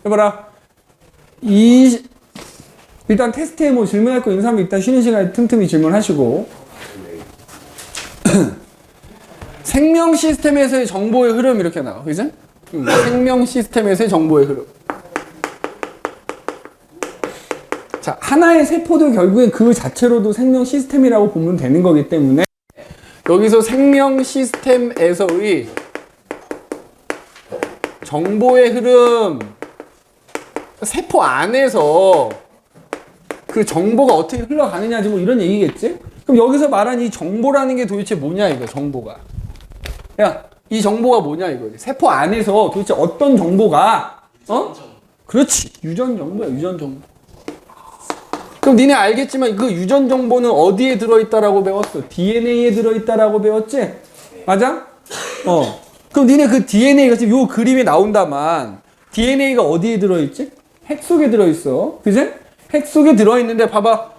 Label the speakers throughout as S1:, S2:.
S1: 해봐라. 일단 테스트에 뭐 질문할 거 있는 사람 일단 쉬는 시간에 틈틈이 질문하시고. 생명 시스템에서의 정보의 흐름 이렇게 나와. 그지? 생명 시스템에서의 정보의 흐름. 자, 하나의 세포도 결국엔 그 자체로도 생명 시스템이라고 보면 되는 거기 때문에 여기서 생명 시스템에서의 정보의 흐름, 세포 안에서 그 정보가 어떻게 흘러가느냐, 뭐 이런 얘기겠지? 그럼 여기서 말한 이 정보라는 게 도대체 뭐냐, 이거, 정보가. 야, 이 정보가 뭐냐, 이거. 세포 안에서 도대체 어떤 정보가, 그렇지. 유전 정보야, 유전 정보. 그럼 니네 알겠지만 그 유전 정보는 어디에 들어있다라고 배웠어? DNA에 들어있다라고 배웠지? 맞아? 그럼 니네 그 DNA가 지금 요 그림에 나온다만 DNA가 어디에 들어있지? 핵 속에 들어있어. 그지? 핵 속에 들어있는데 봐봐.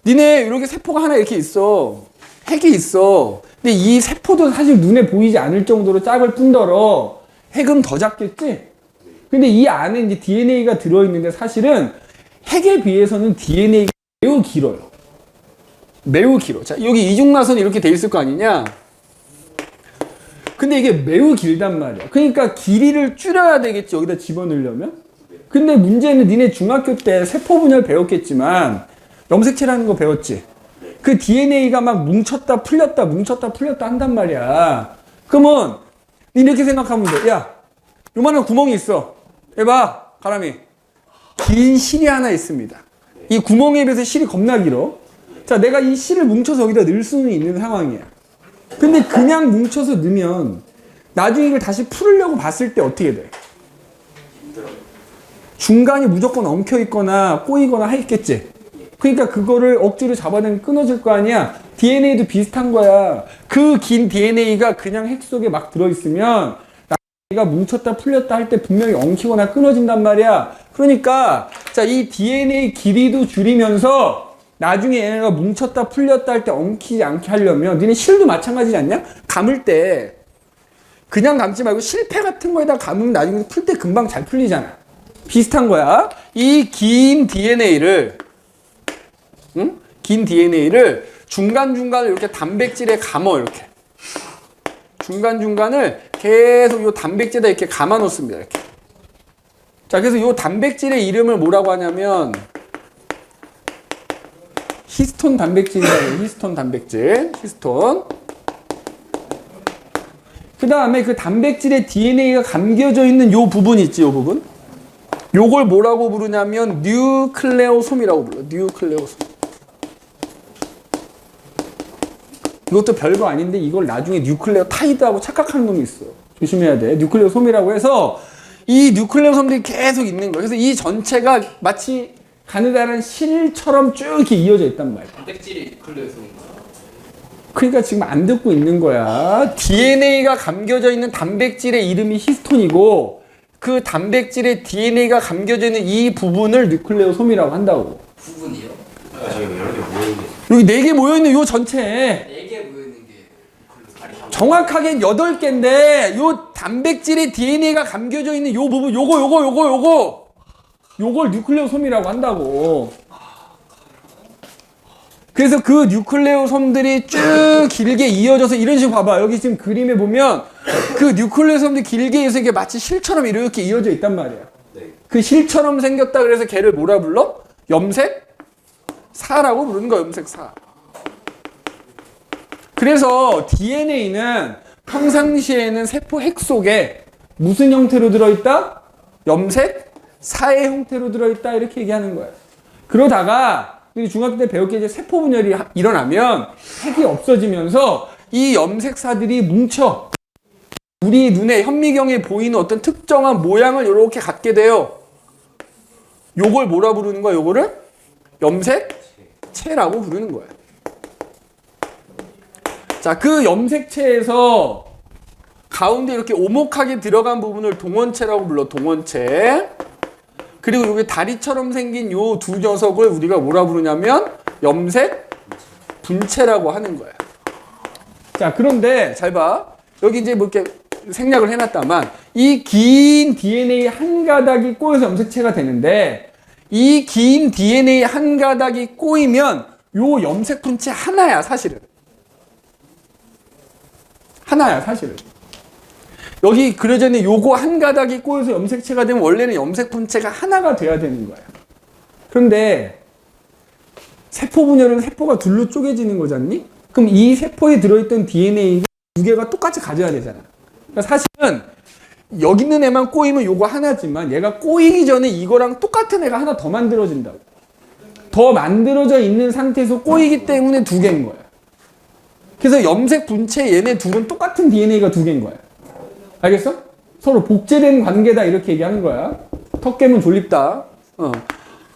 S1: 니네 이렇게 세포가 하나 이렇게 있어. 핵이 있어. 근데 이 세포도 사실 눈에 보이지 않을 정도로 작을 뿐더러 핵은 더 작겠지? 근데 이 안에 이제 DNA가 들어있는데 사실은 핵에 비해서는 DNA가 매우 길어요. 매우 길어. 자, 여기 이중나선이 이렇게 돼 있을 거 아니냐? 근데 이게 매우 길단 말이야. 그러니까 길이를 줄여야 되겠지, 여기다 집어넣으려면? 근데 문제는 니네 중학교 때 세포 분열 배웠겠지만 염색체라는 거 배웠지? 그 DNA가 막 뭉쳤다 풀렸다 뭉쳤다 풀렸다 한단 말이야. 그러면 니네 이렇게 생각하면 돼. 야, 요만한 구멍이 있어. 해봐, 가람이. 긴 실이 하나 있습니다. 이 구멍에 비해서 실이 겁나 길어. 자, 내가 이 실을 뭉쳐서 여기다 넣을 수는 있는 상황이야. 근데 그냥 뭉쳐서 넣으면 나중에 이걸 다시 풀으려고 봤을 때 어떻게 돼? 중간이 무조건 엉켜 있거나 꼬이거나 하겠지. 그러니까 그거를 억지로 잡아내면 끊어질 거 아니야. DNA도 비슷한 거야. 그 긴 DNA가 그냥 핵 속에 막 들어있으면 얘가 뭉쳤다 풀렸다 할 때 분명히 엉키거나 끊어진단 말이야. 그러니까 자, 이 DNA 길이도 줄이면서 나중에 얘네가 뭉쳤다 풀렸다 할 때 엉키지 않게 하려면 니네 실도 마찬가지지 않냐? 감을 때 그냥 감지 말고 실패 같은 거에다 감으면 나중에 풀 때 금방 잘 풀리잖아. 비슷한 거야. 이 긴 DNA를 긴 DNA를 중간중간을 이렇게 단백질에 감어. 이렇게 중간중간을 계속 이 단백질에다 이렇게 감아 놓습니다. 이렇게. 자, 그래서 이 단백질의 이름을 뭐라고 하냐면 히스톤 단백질이라고. 히스톤 단백질. 히스톤. 그 다음에 그 단백질의 DNA가 감겨져 있는 요 부분 있지, 요 부분. 요걸 뭐라고 부르냐면 뉴클레오솜이라고 불러. 뉴클레오솜. 이것도 별거 아닌데 이걸 나중에 뉴클레오타이드하고 착각하는 놈이 있어. 조심해야 돼. 뉴클레오솜이라고 해서 이 뉴클레오솜들이 계속 있는 거야. 그래서 이 전체가 마치 가느다란 실처럼 쭉 이렇게 이어져 있단 말이야.
S2: 단백질이 뉴클레오솜인가?
S1: 그러니까 지금 안 듣고 있는 거야. DNA가 감겨져 있는 단백질의 이름이 히스톤이고 그 단백질의 DNA가 감겨져 있는 이 부분을 뉴클레오솜이라고 한다고.
S2: 부분이요?
S3: 저기 여러 개 모여있는
S1: 여기 4개 모여있는 요 전체.
S2: 4개 모여있는 게
S1: 정확하게 8개인데 요 단백질의 DNA가 감겨져 있는 요 부분 요걸 뉴클레오솜이라고 한다고. 그래서 그 뉴클레오솜들이 쭉 길게 이어져서 이런 식으로 봐봐. 여기 지금 그림에 보면 그 뉴클레오솜들이 길게 해서 이게 마치 실처럼 이렇게 이어져 있단 말이야.
S3: 네.
S1: 그 실처럼 생겼다 그래서 걔를 뭐라 불러? 염색사라고 부르는 거야. 염색사. 그래서 DNA는 평상시에는 세포 핵 속에 무슨 형태로 들어있다? 염색사의 형태로 들어있다. 이렇게 얘기하는 거야. 그러다가 우리 중학교 때 배웠게 이제 세포 분열이 일어나면 핵이 없어지면서 이 염색사들이 뭉쳐. 우리 눈에 현미경에 보이는 어떤 특정한 모양을 이렇게 갖게 돼요. 요걸 뭐라 부르는 거야? 요거를 염색체라고 부르는 거야. 자, 그 염색체에서 가운데 이렇게 오목하게 들어간 부분을 동원체라고 불러. 동원체. 그리고 여기 다리처럼 생긴 요 두 녀석을 우리가 뭐라 부르냐면 염색 분체라고 하는 거야. 자, 그런데 잘 봐. 여기 이제 뭐 이렇게 생략을 해놨다만 이 긴 DNA 한 가닥이 꼬여서 염색체가 되는데 이 긴 DNA 한 가닥이 꼬이면 요 염색 분체 하나야 사실은. 하나야 사실은. 여기 그려져 있는 요거 한 가닥이 꼬여서 염색체가 되면 원래는 염색 분체가 하나가 돼야 되는 거야. 그런데 세포 분열은 세포가 둘로 쪼개지는 거잖니? 그럼 이 세포에 들어있던 DNA 두 개가 똑같이 가져야 되잖아. 그러니까 사실은 여기 있는 애만 꼬이면 요거 하나지만 얘가 꼬이기 전에 이거랑 똑같은 애가 하나 더 만들어진다고. 더 만들어져 있는 상태에서 꼬이기 때문에 두 개인 거야. 그래서 염색 분체 얘네 둘은 똑같은 DNA가 두 개인 거야. 알겠어? 서로 복제된 관계다 이렇게 얘기하는 거야. 턱 깨면 졸립다.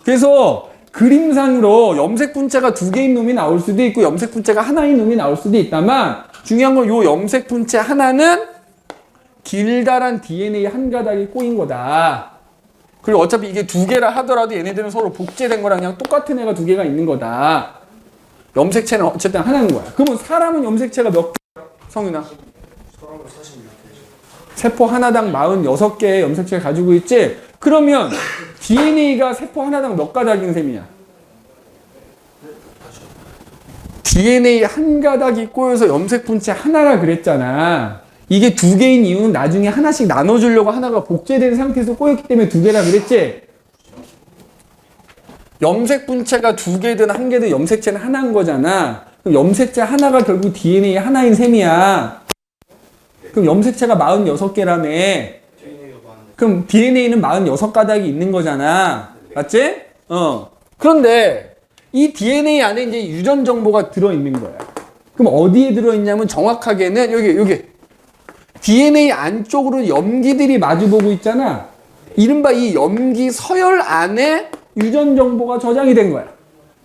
S1: 그래서 그림상으로 염색 분체가 두 개인 놈이 나올 수도 있고 염색 분체가 하나인 놈이 나올 수도 있다만 중요한 건 요 염색 분체 하나는 길다란 DNA 한 가닥이 꼬인 거다. 그리고 어차피 이게 두 개라 하더라도 얘네들은 서로 복제된 거랑 그냥 똑같은 애가 두 개가 있는 거다. 염색체는 어쨌든 하나인 거야. 그러면 사람은 염색체가 몇 개? 성윤아? 세포 하나당 46개의 염색체를 가지고 있지? 그러면 DNA가 세포 하나당 몇 가닥인 셈이야? DNA 한 가닥이 꼬여서 염색 분체 하나라 그랬잖아. 이게 두 개인 이유는 나중에 하나씩 나눠주려고 하나가 복제된 상태에서 꼬였기 때문에 두 개라 그랬지? 염색 분체가 두 개든 한 개든 염색체는 하나인 거잖아. 그럼 염색체 하나가 결국 DNA 하나인 셈이야. 그럼 염색체가 46개라며. 그럼 DNA는 46가닥이 있는 거잖아. 맞지? 그런데 이 DNA 안에 이제 유전 정보가 들어있는 거야. 그럼 어디에 들어있냐면 정확하게는 여기. DNA 안쪽으로 염기들이 마주보고 있잖아. 이른바 이 염기 서열 안에 유전 정보가 저장이 된 거야.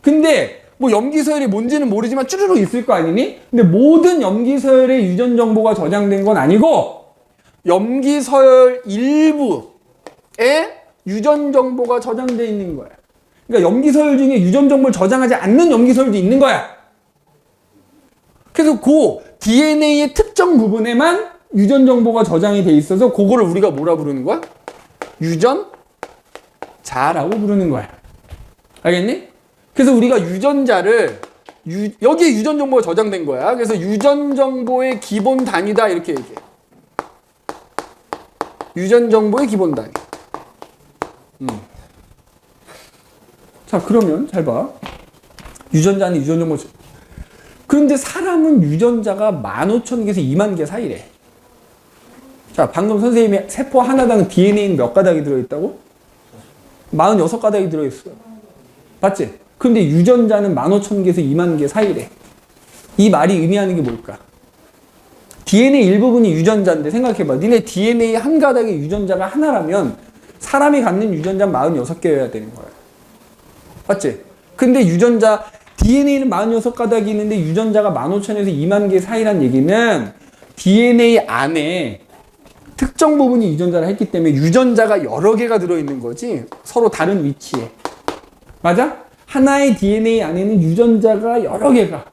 S1: 근데 뭐 염기 서열이 뭔지는 모르지만 쭈르륵 있을 거 아니니? 근데 모든 염기 서열에 유전 정보가 저장된 건 아니고 염기 서열 일부에 유전 정보가 저장되어 있는 거야. 그러니까 염기 서열 중에 유전 정보를 저장하지 않는 염기 서열도 있는 거야. 그래서 그 DNA의 특정 부분에만 유전 정보가 저장이 돼 있어서 그거를 우리가 뭐라 부르는 거야? 유전자라고 부르는 거야. 알겠니? 그래서 우리가 유전자를 여기에 유전 정보가 저장된 거야. 그래서 유전 정보의 기본 단위다 이렇게 얘기해. 유전 정보의 기본 단위. 자, 그러면 잘 봐. 유전자는 유전 정보. 그런데 사람은 유전자가 15,000개에서 2만 개 사이래. 자, 방금 선생님이 세포 하나당 DNA는 몇 가닥이 들어있다고? 46가닥이 들어있어요. 맞지? 근데 유전자는 15,000개에서 2만 개 사이래. 이 말이 의미하는 게 뭘까? DNA 일부분이 유전자인데 생각해봐. 니네 DNA 한 가닥의 유전자가 하나라면 사람이 갖는 유전자는 46개여야 되는 거야. 맞지? 근데 유전자 DNA는 46가닥이 있는데 유전자가 15,000에서 2만 개 사이란 얘기는 DNA 안에 특정 부분이 유전자를 했기 때문에 유전자가 여러 개가 들어있는 거지. 서로 다른 위치에. 맞아? 하나의 DNA 안에는 유전자가 여러 개가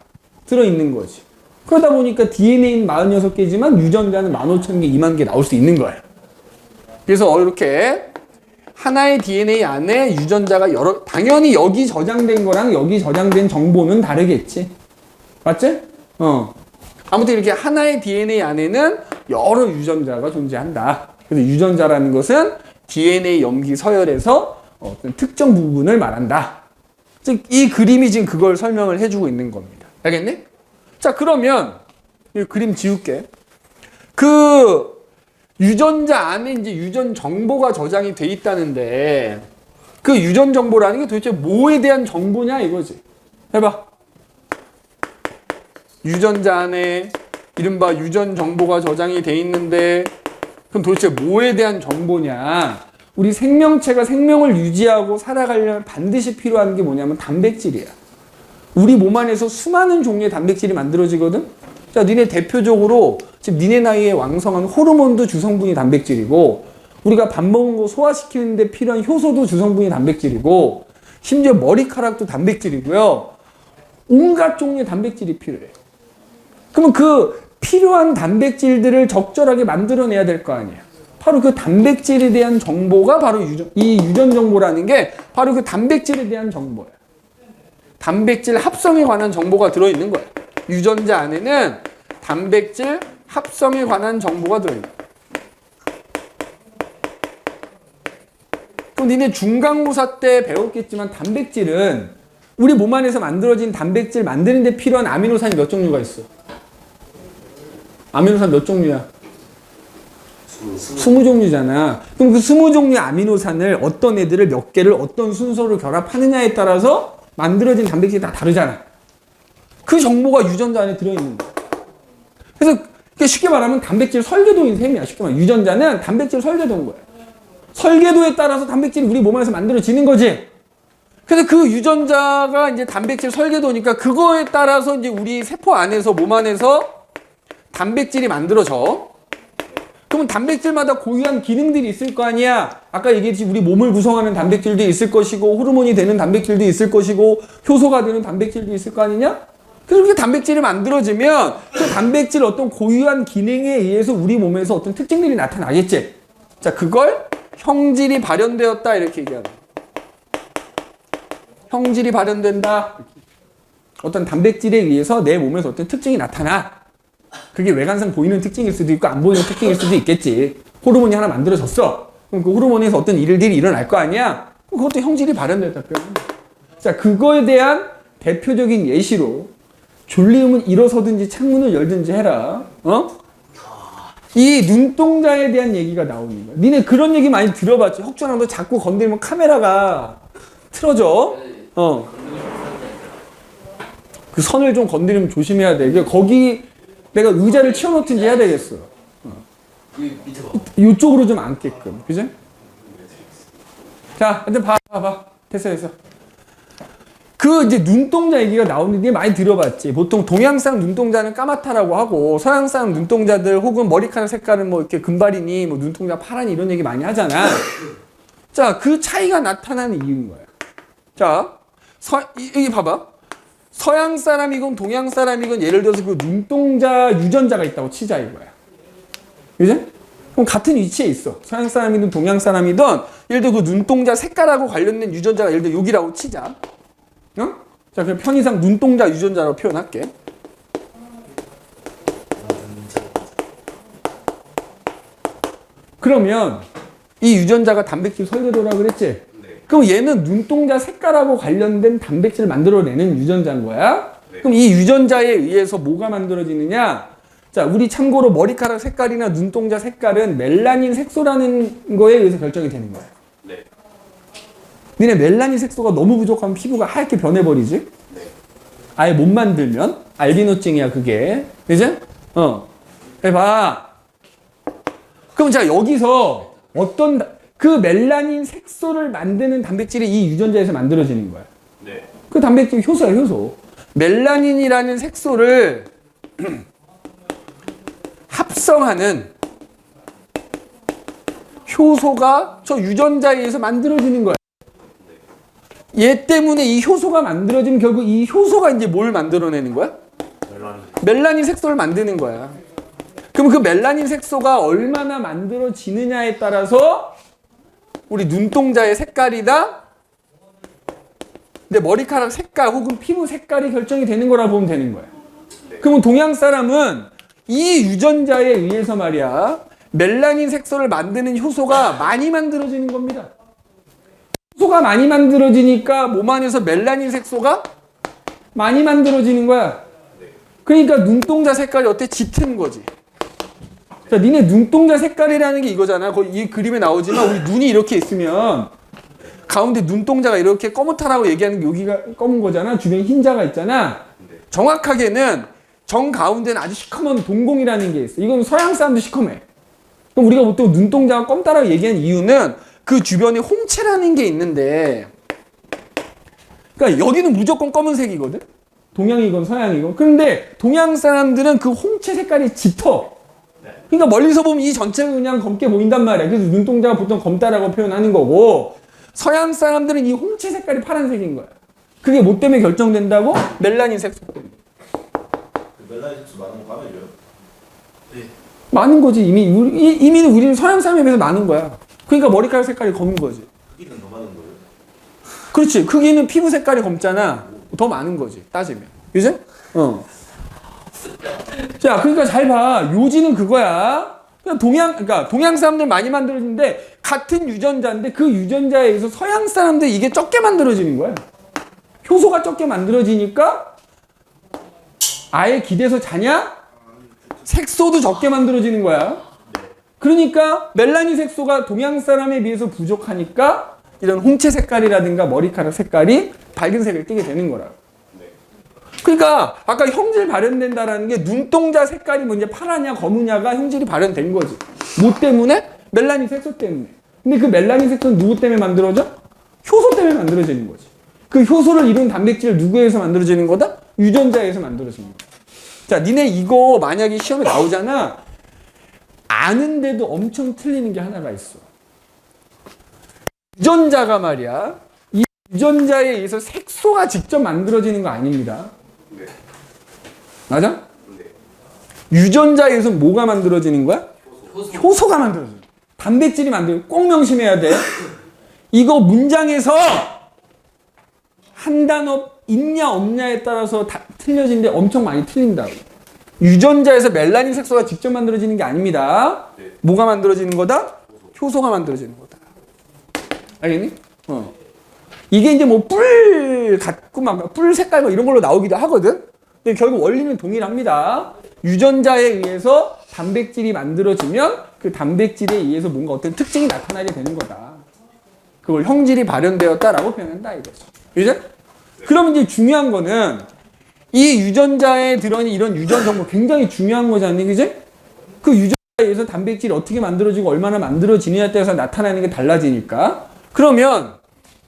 S1: 들어있는 거지. 그러다 보니까 DNA는 46개지만 유전자는 15,000개, 2만 개 나올 수 있는 거야. 그래서 이렇게 하나의 DNA 안에 유전자가 당연히 여기 저장된 거랑 여기 저장된 정보는 다르겠지. 맞지? 아무튼 이렇게 하나의 DNA 안에는 여러 유전자가 존재한다. 그래서 유전자라는 것은 DNA 염기 서열에서 어떤 특정 부분을 말한다. 즉, 이 그림이 지금 그걸 설명을 해주고 있는 겁니다. 알겠니? 자, 그러면 이 그림 지울게. 그 유전자 안에 이제 유전 정보가 저장이 돼 있다는데 그 유전 정보라는 게 도대체 뭐에 대한 정보냐 이거지. 해봐. 유전자 안에 이른바 유전 정보가 저장이 돼 있는데 그럼 도대체 뭐에 대한 정보냐? 우리 생명체가 생명을 유지하고 살아가려면 반드시 필요한 게 뭐냐면 단백질이야. 우리 몸 안에서 수많은 종류의 단백질이 만들어지거든? 자, 니네 대표적으로 지금 니네 나이에 왕성한 호르몬도 주성분이 단백질이고 우리가 밥 먹은 거 소화시키는데 필요한 효소도 주성분이 단백질이고 심지어 머리카락도 단백질이고요. 온갖 종류의 단백질이 필요해. 그러면 그 필요한 단백질들을 적절하게 만들어내야 될 거 아니에요. 바로 그 단백질에 대한 정보가 바로 이 유전 정보라는 게 바로 그 단백질에 대한 정보예요. 단백질 합성에 관한 정보가 들어있는 거예요. 유전자 안에는 단백질 합성에 관한 정보가 들어있는 거예요. 그럼 니네 중간고사 때 배웠겠지만 단백질은 우리 몸 안에서 만들어진 단백질 만드는 데 필요한 아미노산이 몇 종류가 있어? 아미노산 몇 종류야? 20종류잖아. 그럼 그 20종류의 아미노산을 어떤 애들을 몇 개를 어떤 순서로 결합하느냐에 따라서 만들어진 단백질이 다 다르잖아. 그 정보가 유전자 안에 들어있는 거야. 그래서 쉽게 말하면 단백질 설계도인 셈이야. 쉽게 말하면 유전자는 단백질 설계도인 거야. 설계도에 따라서 단백질이 우리 몸 안에서 만들어지는 거지. 그래서 그 유전자가 이제 단백질 설계도니까 그거에 따라서 이제 우리 세포 안에서 몸 안에서 단백질이 만들어져. 그러면 단백질마다 고유한 기능들이 있을 거 아니야. 아까 얘기했지 우리 몸을 구성하는 단백질도 있을 것이고 호르몬이 되는 단백질도 있을 것이고 효소가 되는 단백질도 있을 거 아니냐. 그래서 그렇게 단백질이 만들어지면 그 단백질 어떤 고유한 기능에 의해서 우리 몸에서 어떤 특징들이 나타나겠지. 자, 그걸 형질이 발현되었다 이렇게 얘기하는 거야. 형질이 발현된다. 어떤 단백질에 의해서 내 몸에서 어떤 특징이 나타나. 그게 외관상 보이는 특징일 수도 있고 안 보이는 특징일 수도 있겠지. 호르몬이 하나 만들어졌어. 그럼 그 호르몬에서 어떤 일들이 일어날 거 아니야. 그럼 그것도 형질이 발현됐다. 자, 그거에 대한 대표적인 예시로 졸리움은 일어서든지 창문을 열든지 해라. 이 눈동자에 대한 얘기가 나오는 거야. 니네 그런 얘기 많이 들어봤지. 혁준아, 너 자꾸 건드리면 카메라가 틀어져. 그 선을 좀 건드리면 조심해야 돼. 거기 내가 의자를 치워놓든지 해야 되겠어.
S2: 밑에 봐.
S1: 이쪽으로 좀 앉게끔. 그지? 자, 일단 봐봐. 됐어. 그 이제 눈동자 얘기가 나오는데 많이 들어봤지. 보통 동양상 눈동자는 까맣다라고 하고 서양상 눈동자들 혹은 머리카락 색깔은 뭐 이렇게 금발이니 뭐 눈동자 파라니 이런 얘기 많이 하잖아. 자, 그 차이가 나타나는 이유인 거야. 자, 여기 봐봐. 서양 사람이건 동양 사람이건 예를 들어서 그 눈동자 유전자가 있다고 치자 이거야. 그지? 그럼 같은 위치에 있어. 서양 사람이든 동양 사람이든 예를 들어 그 눈동자 색깔하고 관련된 유전자가 예를 들어 여기라고 치자. 자, 그럼 편의상 눈동자 유전자라고 표현할게. 그러면 이 유전자가 단백질 설계도라고 그랬지? 그럼 얘는 눈동자 색깔하고 관련된 단백질을 만들어내는 유전자인 거야. 그럼 이 유전자에 의해서 뭐가 만들어지느냐? 자, 우리 참고로 머리카락 색깔이나 눈동자 색깔은 멜라닌 색소라는 거에 의해서 결정이 되는 거야. 니네 멜라닌 색소가 너무 부족하면 피부가 하얗게 변해버리지? 아예 못 만들면 알비노증이야 그게. 그지? 해봐. 그럼 자, 여기서 그 멜라닌 색소를 만드는 단백질이 이 유전자에서 만들어지는 거야. 그 단백질 효소야, 효소. 멜라닌이라는 색소를 합성하는 효소가 저 유전자에 의해서 만들어지는 거야. 얘 때문에 이 효소가 만들어지면 결국 이 효소가 이제 뭘 만들어내는 거야? 멜라닌 색소를 만드는 거야. 그럼 그 멜라닌 색소가 얼마나 만들어지느냐에 따라서 우리 눈동자의 색깔이다 내 머리카락 색깔 혹은 피부 색깔이 결정이 되는 거라 보면 되는 거야. 그러면 동양 사람은 이 유전자에 의해서 말이야 멜라닌 색소를 만드는 효소가 많이 만들어지는 겁니다. 효소가 많이 만들어지니까 몸 안에서 멜라닌 색소가 많이 만들어지는 거야. 그러니까 눈동자 색깔이 어때? 짙은 거지. 자, 니네 눈동자 색깔이라는 게 이거잖아. 거의 이 그림에 나오지만 우리 눈이 이렇게 있으면 가운데 눈동자가 이렇게 검은타라고 얘기하는 게 여기가 검은 거잖아. 주변에 흰자가 있잖아. 정확하게는 정 가운데는 아주 시커먼 동공이라는 게 있어. 이건 서양 사람도 시커매. 그럼 우리가 보통 눈동자가 검다라고 얘기하는 이유는 그 주변에 홍채라는 게 있는데, 그러니까 여기는 무조건 검은색이거든. 동양이건 서양이건. 그런데 동양 사람들은 그 홍채 색깔이 짙어. 그러니까 멀리서 보면 이 전체가 그냥 검게 보인단 말이야. 그래서 눈동자가 보통 검다라고 표현하는 거고, 서양 사람들은 이 홍채 색깔이 파란색인 거야. 그게 뭐 때문에 결정된다고? 멜라닌 색소 때문에.
S4: 멜라닌 색소 많은 거 까매져요?
S2: 네.
S1: 많은 거지. 이미는 우리는 서양 사람에 비해서 많은 거야. 그러니까 머리카락 색깔이 검은 거지.
S3: 크기는 더 많은 거예요?
S1: 그렇지. 크기는 피부 색깔이 검잖아. 더 많은 거지. 따지면. 그지? 자, 그러니까 잘 봐. 요지는 그거야. 그러니까 동양 사람들 많이 만들어지는데 같은 유전자인데 그 유전자에 의해서 서양 사람들 이게 적게 만들어지는 거야. 효소가 적게 만들어지니까 아예 기대서 자냐? 색소도 적게 만들어지는 거야. 그러니까 멜라닌 색소가 동양 사람에 비해서 부족하니까 이런 홍채 색깔이라든가 머리카락 색깔이 밝은 색을 띠게 되는 거라. 그러니까 아까 형질 발현된다라는 게 눈동자 색깔이 뭐 이제 파라냐 검으냐가 형질이 발현된 거지. 뭐 때문에? 멜라닌 색소 때문에. 근데 그 멜라닌 색소는 누구 때문에 만들어져? 효소 때문에 만들어지는 거지. 그 효소를 이룬 단백질 누구에서 만들어지는 거다? 유전자에서 만들어지는 거다. 자, 니네 이거 만약에 시험에 나오잖아. 아는데도 엄청 틀리는 게 하나가 있어. 유전자가 말이야. 이 유전자에 의해서 색소가 직접 만들어지는 거 아닙니다.
S3: 네.
S1: 맞아?
S3: 네.
S1: 유전자에 의해서 뭐가 만들어지는 거야? 효소가 만들어져. 단백질이 만들어져. 꼭 명심해야 돼. 이거 문장에서 한 단어 있냐 없냐에 따라서 다 틀려지는데 엄청 많이 틀린다고. 유전자에서 멜라닌 색소가 직접 만들어지는 게 아닙니다.
S3: 네.
S1: 뭐가 만들어지는 거다? 효소가 만들어지는 거다. 알겠니? 이게 이제 뭐 뿔 같고 막 뿔 색깔 뭐 이런 걸로 나오기도 하거든. 근데 결국 원리는 동일합니다. 유전자에 의해서 단백질이 만들어지면 그 단백질에 의해서 뭔가 어떤 특징이 나타나게 되는 거다. 그걸 형질이 발현되었다라고 표현한다 이거죠. 그죠? 그럼 이제 중요한 거는 이 유전자에 들어있는 이런 유전 정보 굉장히 중요한 거잖니, 그지? 그 유전자에 의해서 단백질이 어떻게 만들어지고 얼마나 만들어지느냐에 따라서 나타나는 게 달라지니까. 그러면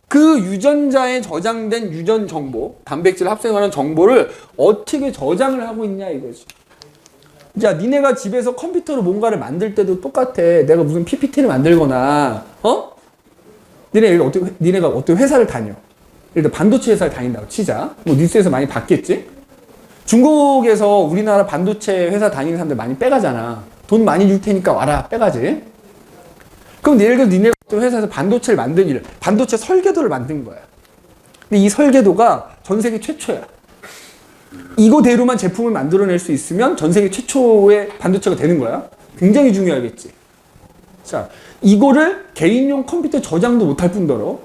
S1: 그 유전자에 저장된 유전 정보, 단백질 합성하는 정보를 어떻게 저장을 하고 있냐 이거지. 자, 니네가 집에서 컴퓨터로 뭔가를 만들 때도 똑같아. 내가 무슨 PPT를 만들거나, 니네가 어떤 회사를 다녀. 일단 반도체 회사를 다닌다고 치자. 뭐 뉴스에서 많이 봤겠지? 중국에서 우리나라 반도체 회사 다니는 사람들 많이 빼가잖아. 돈 많이 줄 테니까 와라, 빼가지. 그럼 예를 들어 니네가 어떤 회사에서 반도체를 만든 일, 반도체 설계도를 만든 거야. 근데 이 설계도가 전 세계 최초야. 이거대로만 제품을 만들어낼 수 있으면 전 세계 최초의 반도체가 되는 거야. 굉장히 중요하겠지. 자, 이거를 개인용 컴퓨터 저장도 못할 뿐더러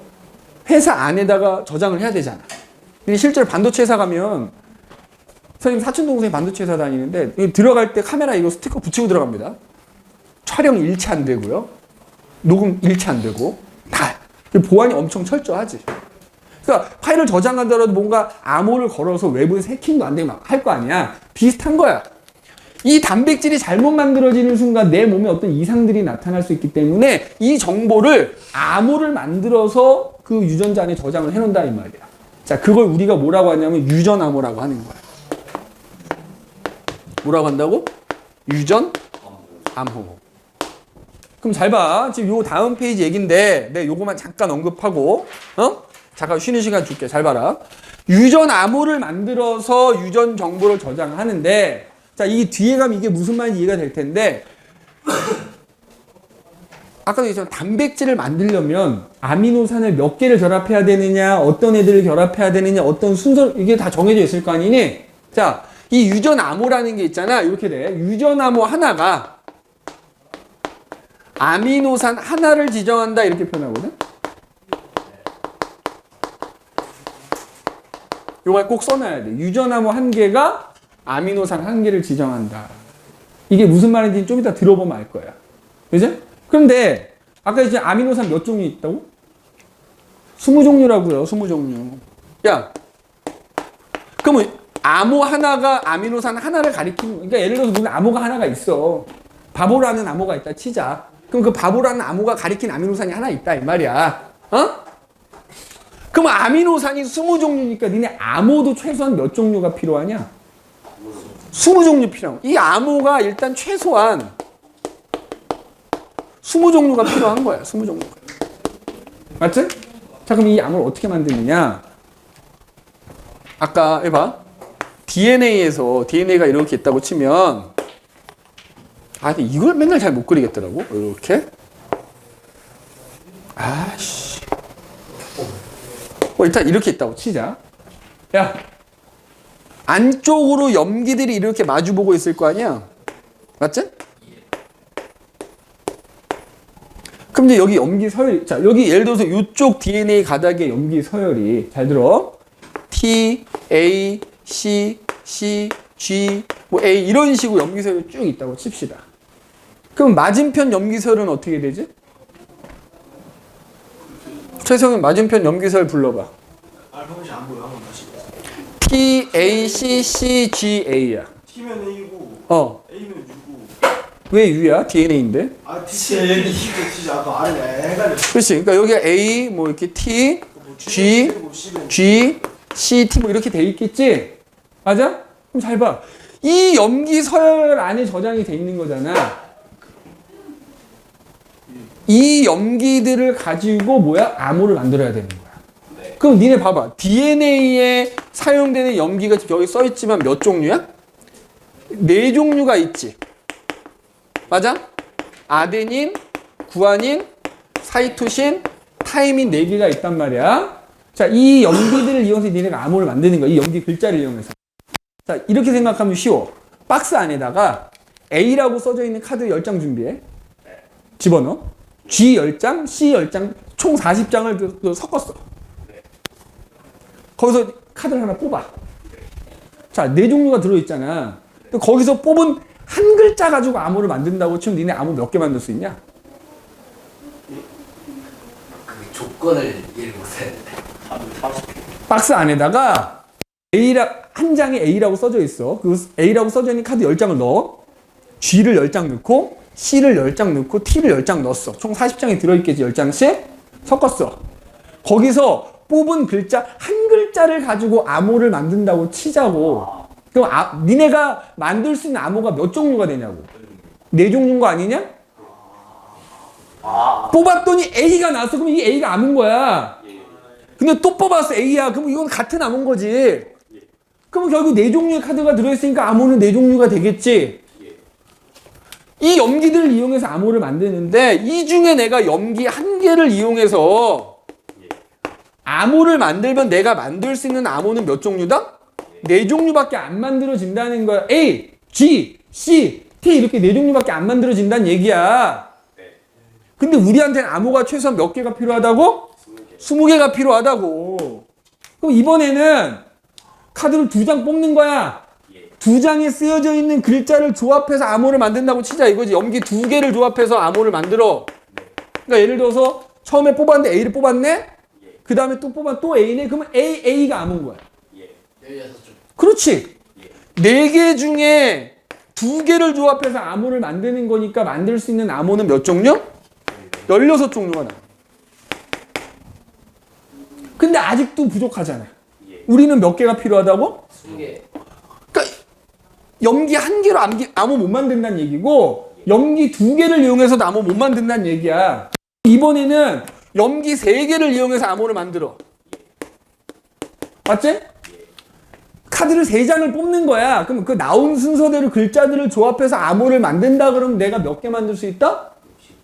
S1: 회사 안에다가 저장을 해야 되잖아. 근데 실제로 반도체 회사 가면 선생님 사촌 동생이 반도체 회사 다니는데 들어갈 때 카메라 이거 스티커 붙이고 들어갑니다. 촬영 일치 안 되고요. 녹음 일치 안 되고 다 보안이 엄청 철저하지. 그러니까 파일을 저장하더라도 뭔가 암호를 걸어서 외부에서 해킹도 안 되고 막 할 거 아니야. 비슷한 거야. 이 단백질이 잘못 만들어지는 순간 내 몸에 어떤 이상들이 나타날 수 있기 때문에 이 정보를 암호를 만들어서 그 유전자 안에 저장을 해놓는다 이 말이야. 자, 그걸 우리가 뭐라고 하냐면 유전암호라고 하는 거야. 뭐라고 한다고? 유전암호. 그럼 잘 봐. 지금 요 다음 페이지 얘긴데 내가 요거만 잠깐 언급하고 잠깐 쉬는 시간 줄게. 잘 봐라. 유전암호를 만들어서 유전 정보를 저장하는데 자, 이 뒤에 가면 이게 무슨 말인지 이해가 될 텐데 아까도 얘기했지만 단백질을 만들려면 아미노산을 몇 개를 결합해야 되느냐, 어떤 애들을 결합해야 되느냐, 어떤 순서 이게 다 정해져 있을 거 아니니? 자, 이 유전암호라는 게 있잖아. 이렇게 돼. 유전암호 하나가 아미노산 하나를 지정한다 이렇게 표현하거든. 요걸 꼭 써놔야 돼. 유전암호 한 개가 아미노산 한 개를 지정한다. 이게 무슨 말인지 좀 이따 들어보면 알 거야. 그죠? 그런데 아까 이제 아미노산 몇 종류 있다고? 20종류라고요. 20종류. 야, 그러면 암호 하나가 아미노산 하나를 가리키는, 그러니까 예를 들어서 무슨 암호가 하나가 있어. 바보라는 암호가 있다 치자. 그럼 그 바보라는 암호가 가리키는 아미노산이 하나 있다 이 말이야. 그럼 아미노산이 20종류니까 니네 암호도 최소한 몇 종류가 필요하냐? 20종류 필요한 거야. 이 암호가 일단 최소한 20종류가 필요한 거야. 20종류가. 맞지? 자, 그럼 이 암호를 어떻게 만드느냐? 아까 해봐. DNA가 이렇게 있다고 치면 아, 근데 이걸 맨날 잘 못 그리겠더라고. 이렇게. 아씨. 일단 이렇게 있다고 치자. 야, 안쪽으로 염기들이 이렇게 마주보고 있을 거 아니야? 맞지? 그럼 이제 여기 염기 서열, 자, 여기 예를 들어서 이쪽 DNA 가닥의 염기 서열이, 잘 들어. T, A, C, C, G, 뭐 A 이런 식으로 염기 서열이 쭉 있다고 칩시다. 그럼 맞은편 염기 서열은 어떻게 되지? 최성현 맞은편 염기 서열 불러봐.
S2: 알파벳이 안 보여. 한번 다시.
S1: T, A, C, C, G, A야.
S2: T면 A고
S1: 어.
S2: A면 U고.
S1: 왜 U야? DNA인데?
S2: 아 T면 A고 진짜 아까 아래 헷갈렸어.
S1: 그렇지. 그러니까 여기가 A, 뭐 이렇게 T,
S2: 뭐
S1: G,
S2: 뭐 C면
S1: G, C, T 뭐 이렇게 돼 있겠지? 맞아? 그럼 잘 봐. 이 염기 서열 안에 저장이 돼 있는 거잖아. 이 염기들을 가지고 뭐야? 암호를 만들어야 되는 거야.
S3: 네.
S1: 그럼 니네 봐봐. DNA에 사용되는 염기가 지금 여기 써 있지만 몇 종류야? 4종류가 있지. 맞아? 아데닌, 구아닌, 사이토신, 타이민 4개가 있단 말이야. 자, 이 염기들을 이용해서 니네가 암호를 만드는 거야. 이 염기 글자를 이용해서. 자, 이렇게 생각하면 쉬워. 박스 안에다가 A라고 써져 있는 카드 10장 준비해. 집어넣어. G 10장, C 10장, 총 40장을 섞었어. 거기서 카드를 하나 뽑아. 자, 4종류가 들어있잖아. 거기서 뽑은 한 글자 가지고 암호를 만든다고 치면 니네 암호 몇 개 만들 수 있냐?
S3: 그 조건을 이해를 못했는데.
S1: 박스 안에다가 한 장에 A라고 써져 있어. 그 A라고 써져 있는 카드 10장을 넣어. G를 10장 넣고 C를 10장 넣고 T를 10장 넣었어. 총 40장이 들어있겠지. 10장씩 섞었어. 거기서 뽑은 글자 한 글자를 가지고 암호를 만든다고 치자고. 그럼 니네가 만들 수 있는 암호가 몇 종류가 되냐고. 4종류인 거 아니냐? 뽑았더니 A가 나왔어. 그럼 이 A가 암호인 거야. 근데 또 뽑았어. A야. 그럼 이건 같은 암호인 거지. 그럼 결국 4종류의 카드가 들어있으니까 암호는 4종류가 되겠지. 이 염기들을 이용해서 암호를 만드는데 이 중에 내가 염기 한 개를 이용해서 암호를 만들면 내가 만들 수 있는 암호는 몇 종류다? 4종류밖에 안 만들어진다는 거야. A, G, C, T 이렇게 4종류밖에 안 만들어진다는 얘기야. 근데 우리한테는 암호가 최소한 몇 개가 필요하다고? 20개가 필요하다고. 그럼 이번에는 카드를 2장 뽑는 거야. 2장에 쓰여져 있는 글자를 조합해서 암호를 만든다고 치자 이거지. 염기 2개를 조합해서 암호를 만들어. 그러니까 예를 들어서 처음에 뽑았는데 A를 뽑았네? 그 다음에 또 뽑아 또 A네? 그러면 A가 암호인 거야.
S3: 16종.
S1: 그렇지. 4개 중에 2개를 조합해서 암호를 만드는 거니까 만들 수 있는 암호는 몇 종류? 16종류가 나와. 근데 아직도 부족하잖아. 우리는 몇 개가 필요하다고?
S3: 20개.
S1: 그러니까 염기 한 개로 암호 못 만든다는 얘기고 염기 2개를 이용해서도 암호 못 만든다는 얘기야. 이번에는 염기 3개를 이용해서 암호를 만들어. 맞지? 카드를 3장을 뽑는 거야. 그럼 그 나온 순서대로 글자들을 조합해서 암호를 만든다 그러면 내가 몇 개 만들 수 있다?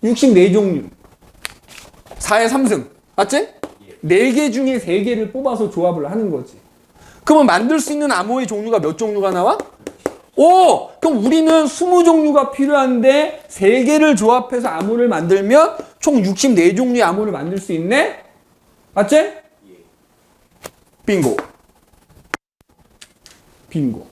S1: 64종류. 4의 3승. 맞지? 4개 중에 3개를 뽑아서 조합을 하는 거지. 그러면 만들 수 있는 암호의 종류가 몇 종류가 나와? 오! 그럼 우리는 20종류가 필요한데 3개를 조합해서 암호를 만들면 총 64종류의 암호를 만들 수 있네? 맞지? 빙고. 빙고.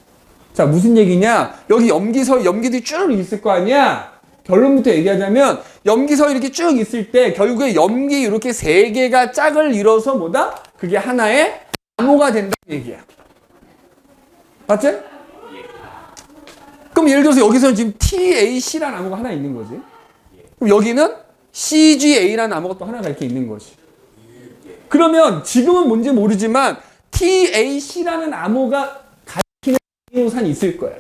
S1: 자, 무슨 얘기냐? 여기 염기들이 쭉 있을 거 아니야? 결론부터 얘기하자면 염기서 이렇게 쭉 있을 때 결국에 염기 이렇게 3개가 짝을 이뤄서 뭐다? 그게 하나의 암호가 된다는 얘기야. 맞지? 그럼 예를 들어서 여기서는 지금 TAC라는 암호가 하나 있는 거지. 그럼 여기는 CGA라는 암호가 또 하나가 이렇게 있는 거지. 그러면 지금은 뭔지 모르지만 TAC라는 암호가 가리키는 아미노산이 있을 거야.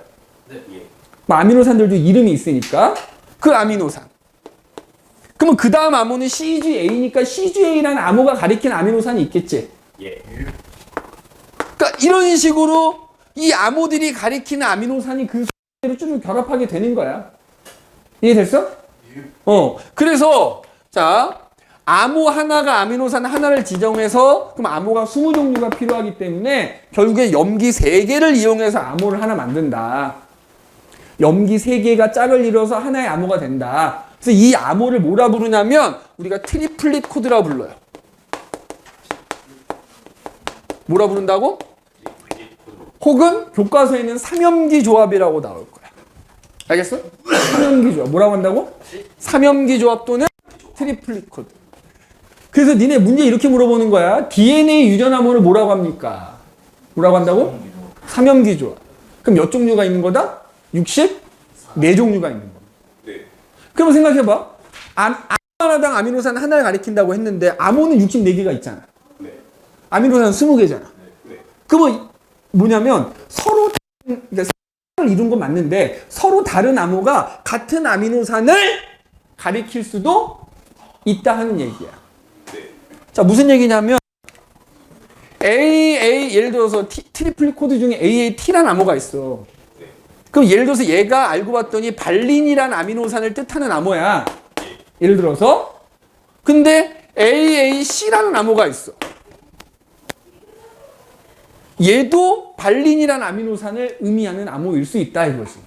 S1: 뭐 아미노산들도 이름이 있으니까 그 아미노산. 그러면 그 다음 암호는 CGA니까 CGA라는 암호가 가리키는 아미노산이 있겠지. 그러니까 이런 식으로 이 암호들이 가리키는 아미노산이 그 순서대로 쭉 결합하게 되는 거야. 이해됐어? 그래서 자 아모 하나가 아미노산 하나를 지정해서 그럼 아모가 20종류가 필요하기 때문에 결국에 염기 3개를 이용해서 아모를 하나 만든다. 염기 3개가 짝을 이뤄서 하나의 아모가 된다. 그래서 이 아모를 뭐라 부르냐면 우리가 트리플릿 코드라 불러요. 뭐라 부른다고? 혹은 교과서에는 삼염기 조합이라고 나올 거야. 알겠어? 삼염기 조합. 뭐라고 한다고? 삼염기 조합 또는 트리플릿 코드. 그래서 니네 문제 이렇게 물어보는 거야. DNA 유전암호를 뭐라고 합니까? 뭐라고 한다고? 삼염기 조합. 그럼 몇 종류가 있는 거다? 64종류가 있는 거야.
S2: 네.
S1: 그럼 생각해봐. 아모 하나당 아미노산 하나를 가리킨다고 했는데 아모는 64개가 있잖아.
S2: 네.
S1: 아미노산은 20개잖아.
S2: 네.
S1: 그러면 뭐냐면 서로 그러니까 을 이룬 건 맞는데 서로 다른 아모가 같은 아미노산을 가리킬 수도 있다 하는 얘기야.
S2: 네.
S1: 자, 무슨 얘기냐면 AA 예를 들어서 트리플릿 코드 중에 AAT라는 아모가 있어. 그럼 예를 들어서 얘가 알고 봤더니 발린이라는 아미노산을 뜻하는 아모야. 예를 들어서 근데 AAC라는 아모가 있어. 얘도 발린이라는 아미노산을 의미하는 아모일 수 있다 이거지.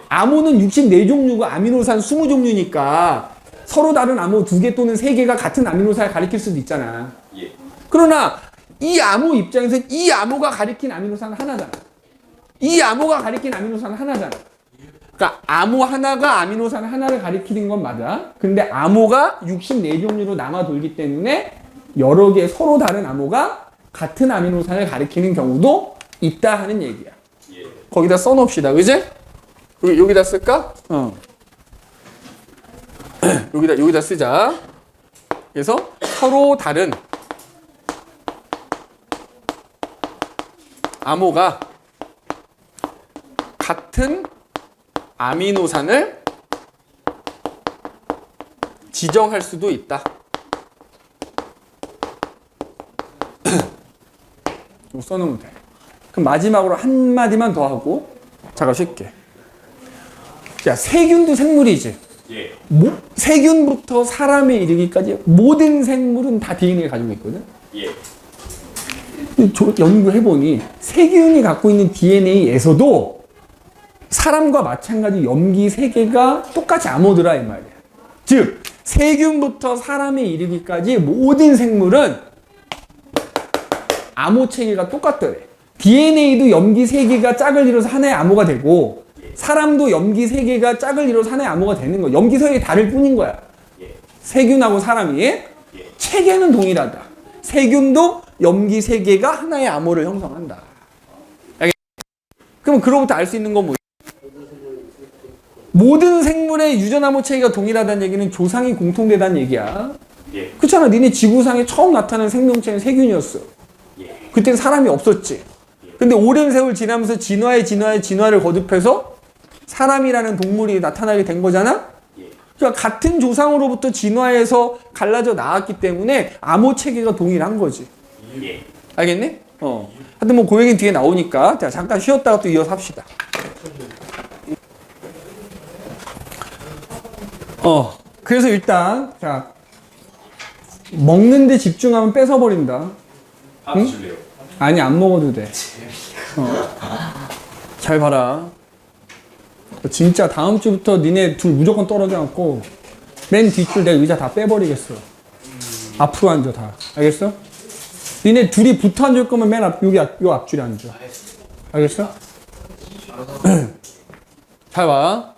S1: 아모는 64종류고 아미노산 20종류니까 서로 다른 아모 2개 또는 3개가 같은 아미노산을 가리킬 수도 있잖아. 그러나 이 아모 입장에서 이 아모가 가리킨 아미노산은 하나잖아. 이 아모가 가리킨 아미노산은 하나잖아. 그러니까 아모 하나가 아미노산 하나를 가리키는 건 맞아. 근데 아모가 64종류로 남아 돌기 때문에 여러 개 서로 다른 아모가 같은 아미노산을 가리키는 경우도 있다 하는 얘기야. 거기다 써놓읍시다. 그지? 여기다 쓸까? 여기다 쓰자. 그래서 서로 다른 아모가 같은 아미노산을 지정할 수도 있다. 이거 써놓으면 돼. 그럼 마지막으로 한마디만 더 하고 잠깐 쉴게. 야, 세균도 생물이지.
S2: 예.
S1: 세균부터 사람에 이르기까지 모든 생물은 다 DNA를 가지고 있거든.
S2: 예.
S1: 연구해보니 세균이 갖고 있는 DNA에서도 사람과 마찬가지 염기 3개가 똑같이 아모더라 이 말이야. 즉 세균부터 사람에 이르기까지 모든 생물은 아모 체계가 똑같더래. DNA도 염기 3개가 짝을 이뤄서 하나의 아모가 되고 사람도 염기 3개가 짝을 이뤄서 하나의 아모가 되는 거야. 염기 3개가 다를 뿐인 거야. 세균하고 사람이 체계는 동일하다. 세균도 염기 3개가 하나의 암호를 형성한다. 알겠? 그럼 그로부터 알 수 있는 건 뭐야? 모든 생물의 유전암호 체계가 동일하다는 얘기는 조상이 공통되다는 얘기야. 그렇잖아. 니네 지구상에 처음 나타난 생명체는 세균이었어. 그때는 사람이 없었지. 근데 오랜 세월 지나면서 진화를 거듭해서 사람이라는 동물이 나타나게 된 거잖아? 그러니까 같은 조상으로부터 진화해서 갈라져 나왔기 때문에 암호 체계가 동일한 거지. 알겠니? 하여튼 뭐 그 얘기는 뒤에 나오니까 자, 잠깐 쉬었다가 또 이어서 합시다. 그래서 일단 자 먹는데 집중하면 뺏어버린다.
S2: 밥
S1: 응?
S2: 줄래요?
S1: 아니 안 먹어도 돼. 잘 봐라. 진짜 다음 주부터 니네 둘 무조건 떨어져 갖고 맨 뒷줄 내 의자 다 빼버리겠어. 앞으로 앉아 다. 알겠어? 니네 둘이 붙어 앉을 거면 맨 앞, 요 앞줄에 앉아. 알겠어? 잘 봐.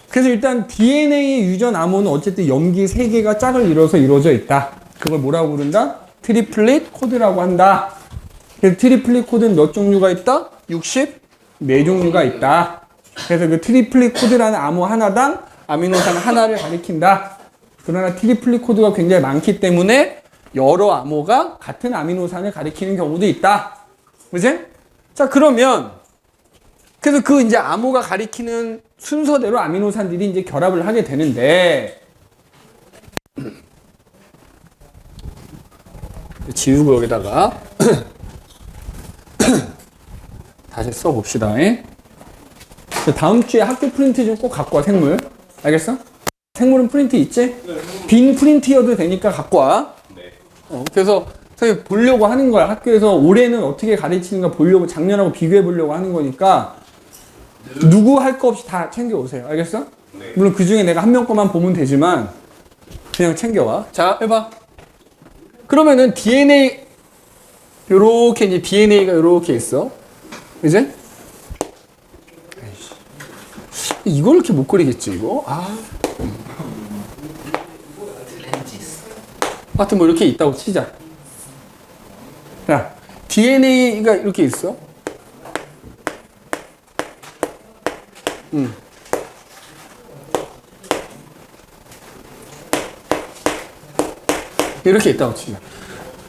S1: 그래서 일단 DNA 유전 암호는 어쨌든 염기 3개가 짝을 이뤄서 이루어져 있다. 그걸 뭐라고 부른다? 트리플릿 코드라고 한다. 그래서 트리플릿 코드는 몇 종류가 있다? 64종류가 있다. 그래서 그 트리플릿 코드라는 암호 하나당 아미노산 하나를 가리킨다. 그러나 트리플릿 코드가 굉장히 많기 때문에 여러 암호가 같은 아미노산을 가리키는 경우도 있다. 그치? 자, 그러면 그래서 그 이제 암호가 가리키는 순서대로 아미노산들이 이제 결합을 하게 되는데 지우고 여기다가 다시 써봅시다. 다음 주에 학교 프린트 좀 꼭 갖고 와, 생물. 알겠어? 생물은 프린트 있지? 빈 프린트여도 되니까 갖고 와. 그래서 선생님 보려고 하는 거야. 학교에서 올해는 어떻게 가르치는가 보려고, 작년하고 비교해 보려고 하는 거니까 누구 할 거 없이 다 챙겨 오세요. 알겠어? 물론 그 중에 내가 한 명 거만 보면 되지만 그냥 챙겨와. 자, 해봐. 그러면은 DNA 요렇게 이제 DNA가 요렇게 있어. 이제 이걸 이렇게 못 그리겠지 이거. 하여튼 뭐 이렇게 있다고 치자. 자, DNA가 이렇게 있어. 이렇게 있다고 치자.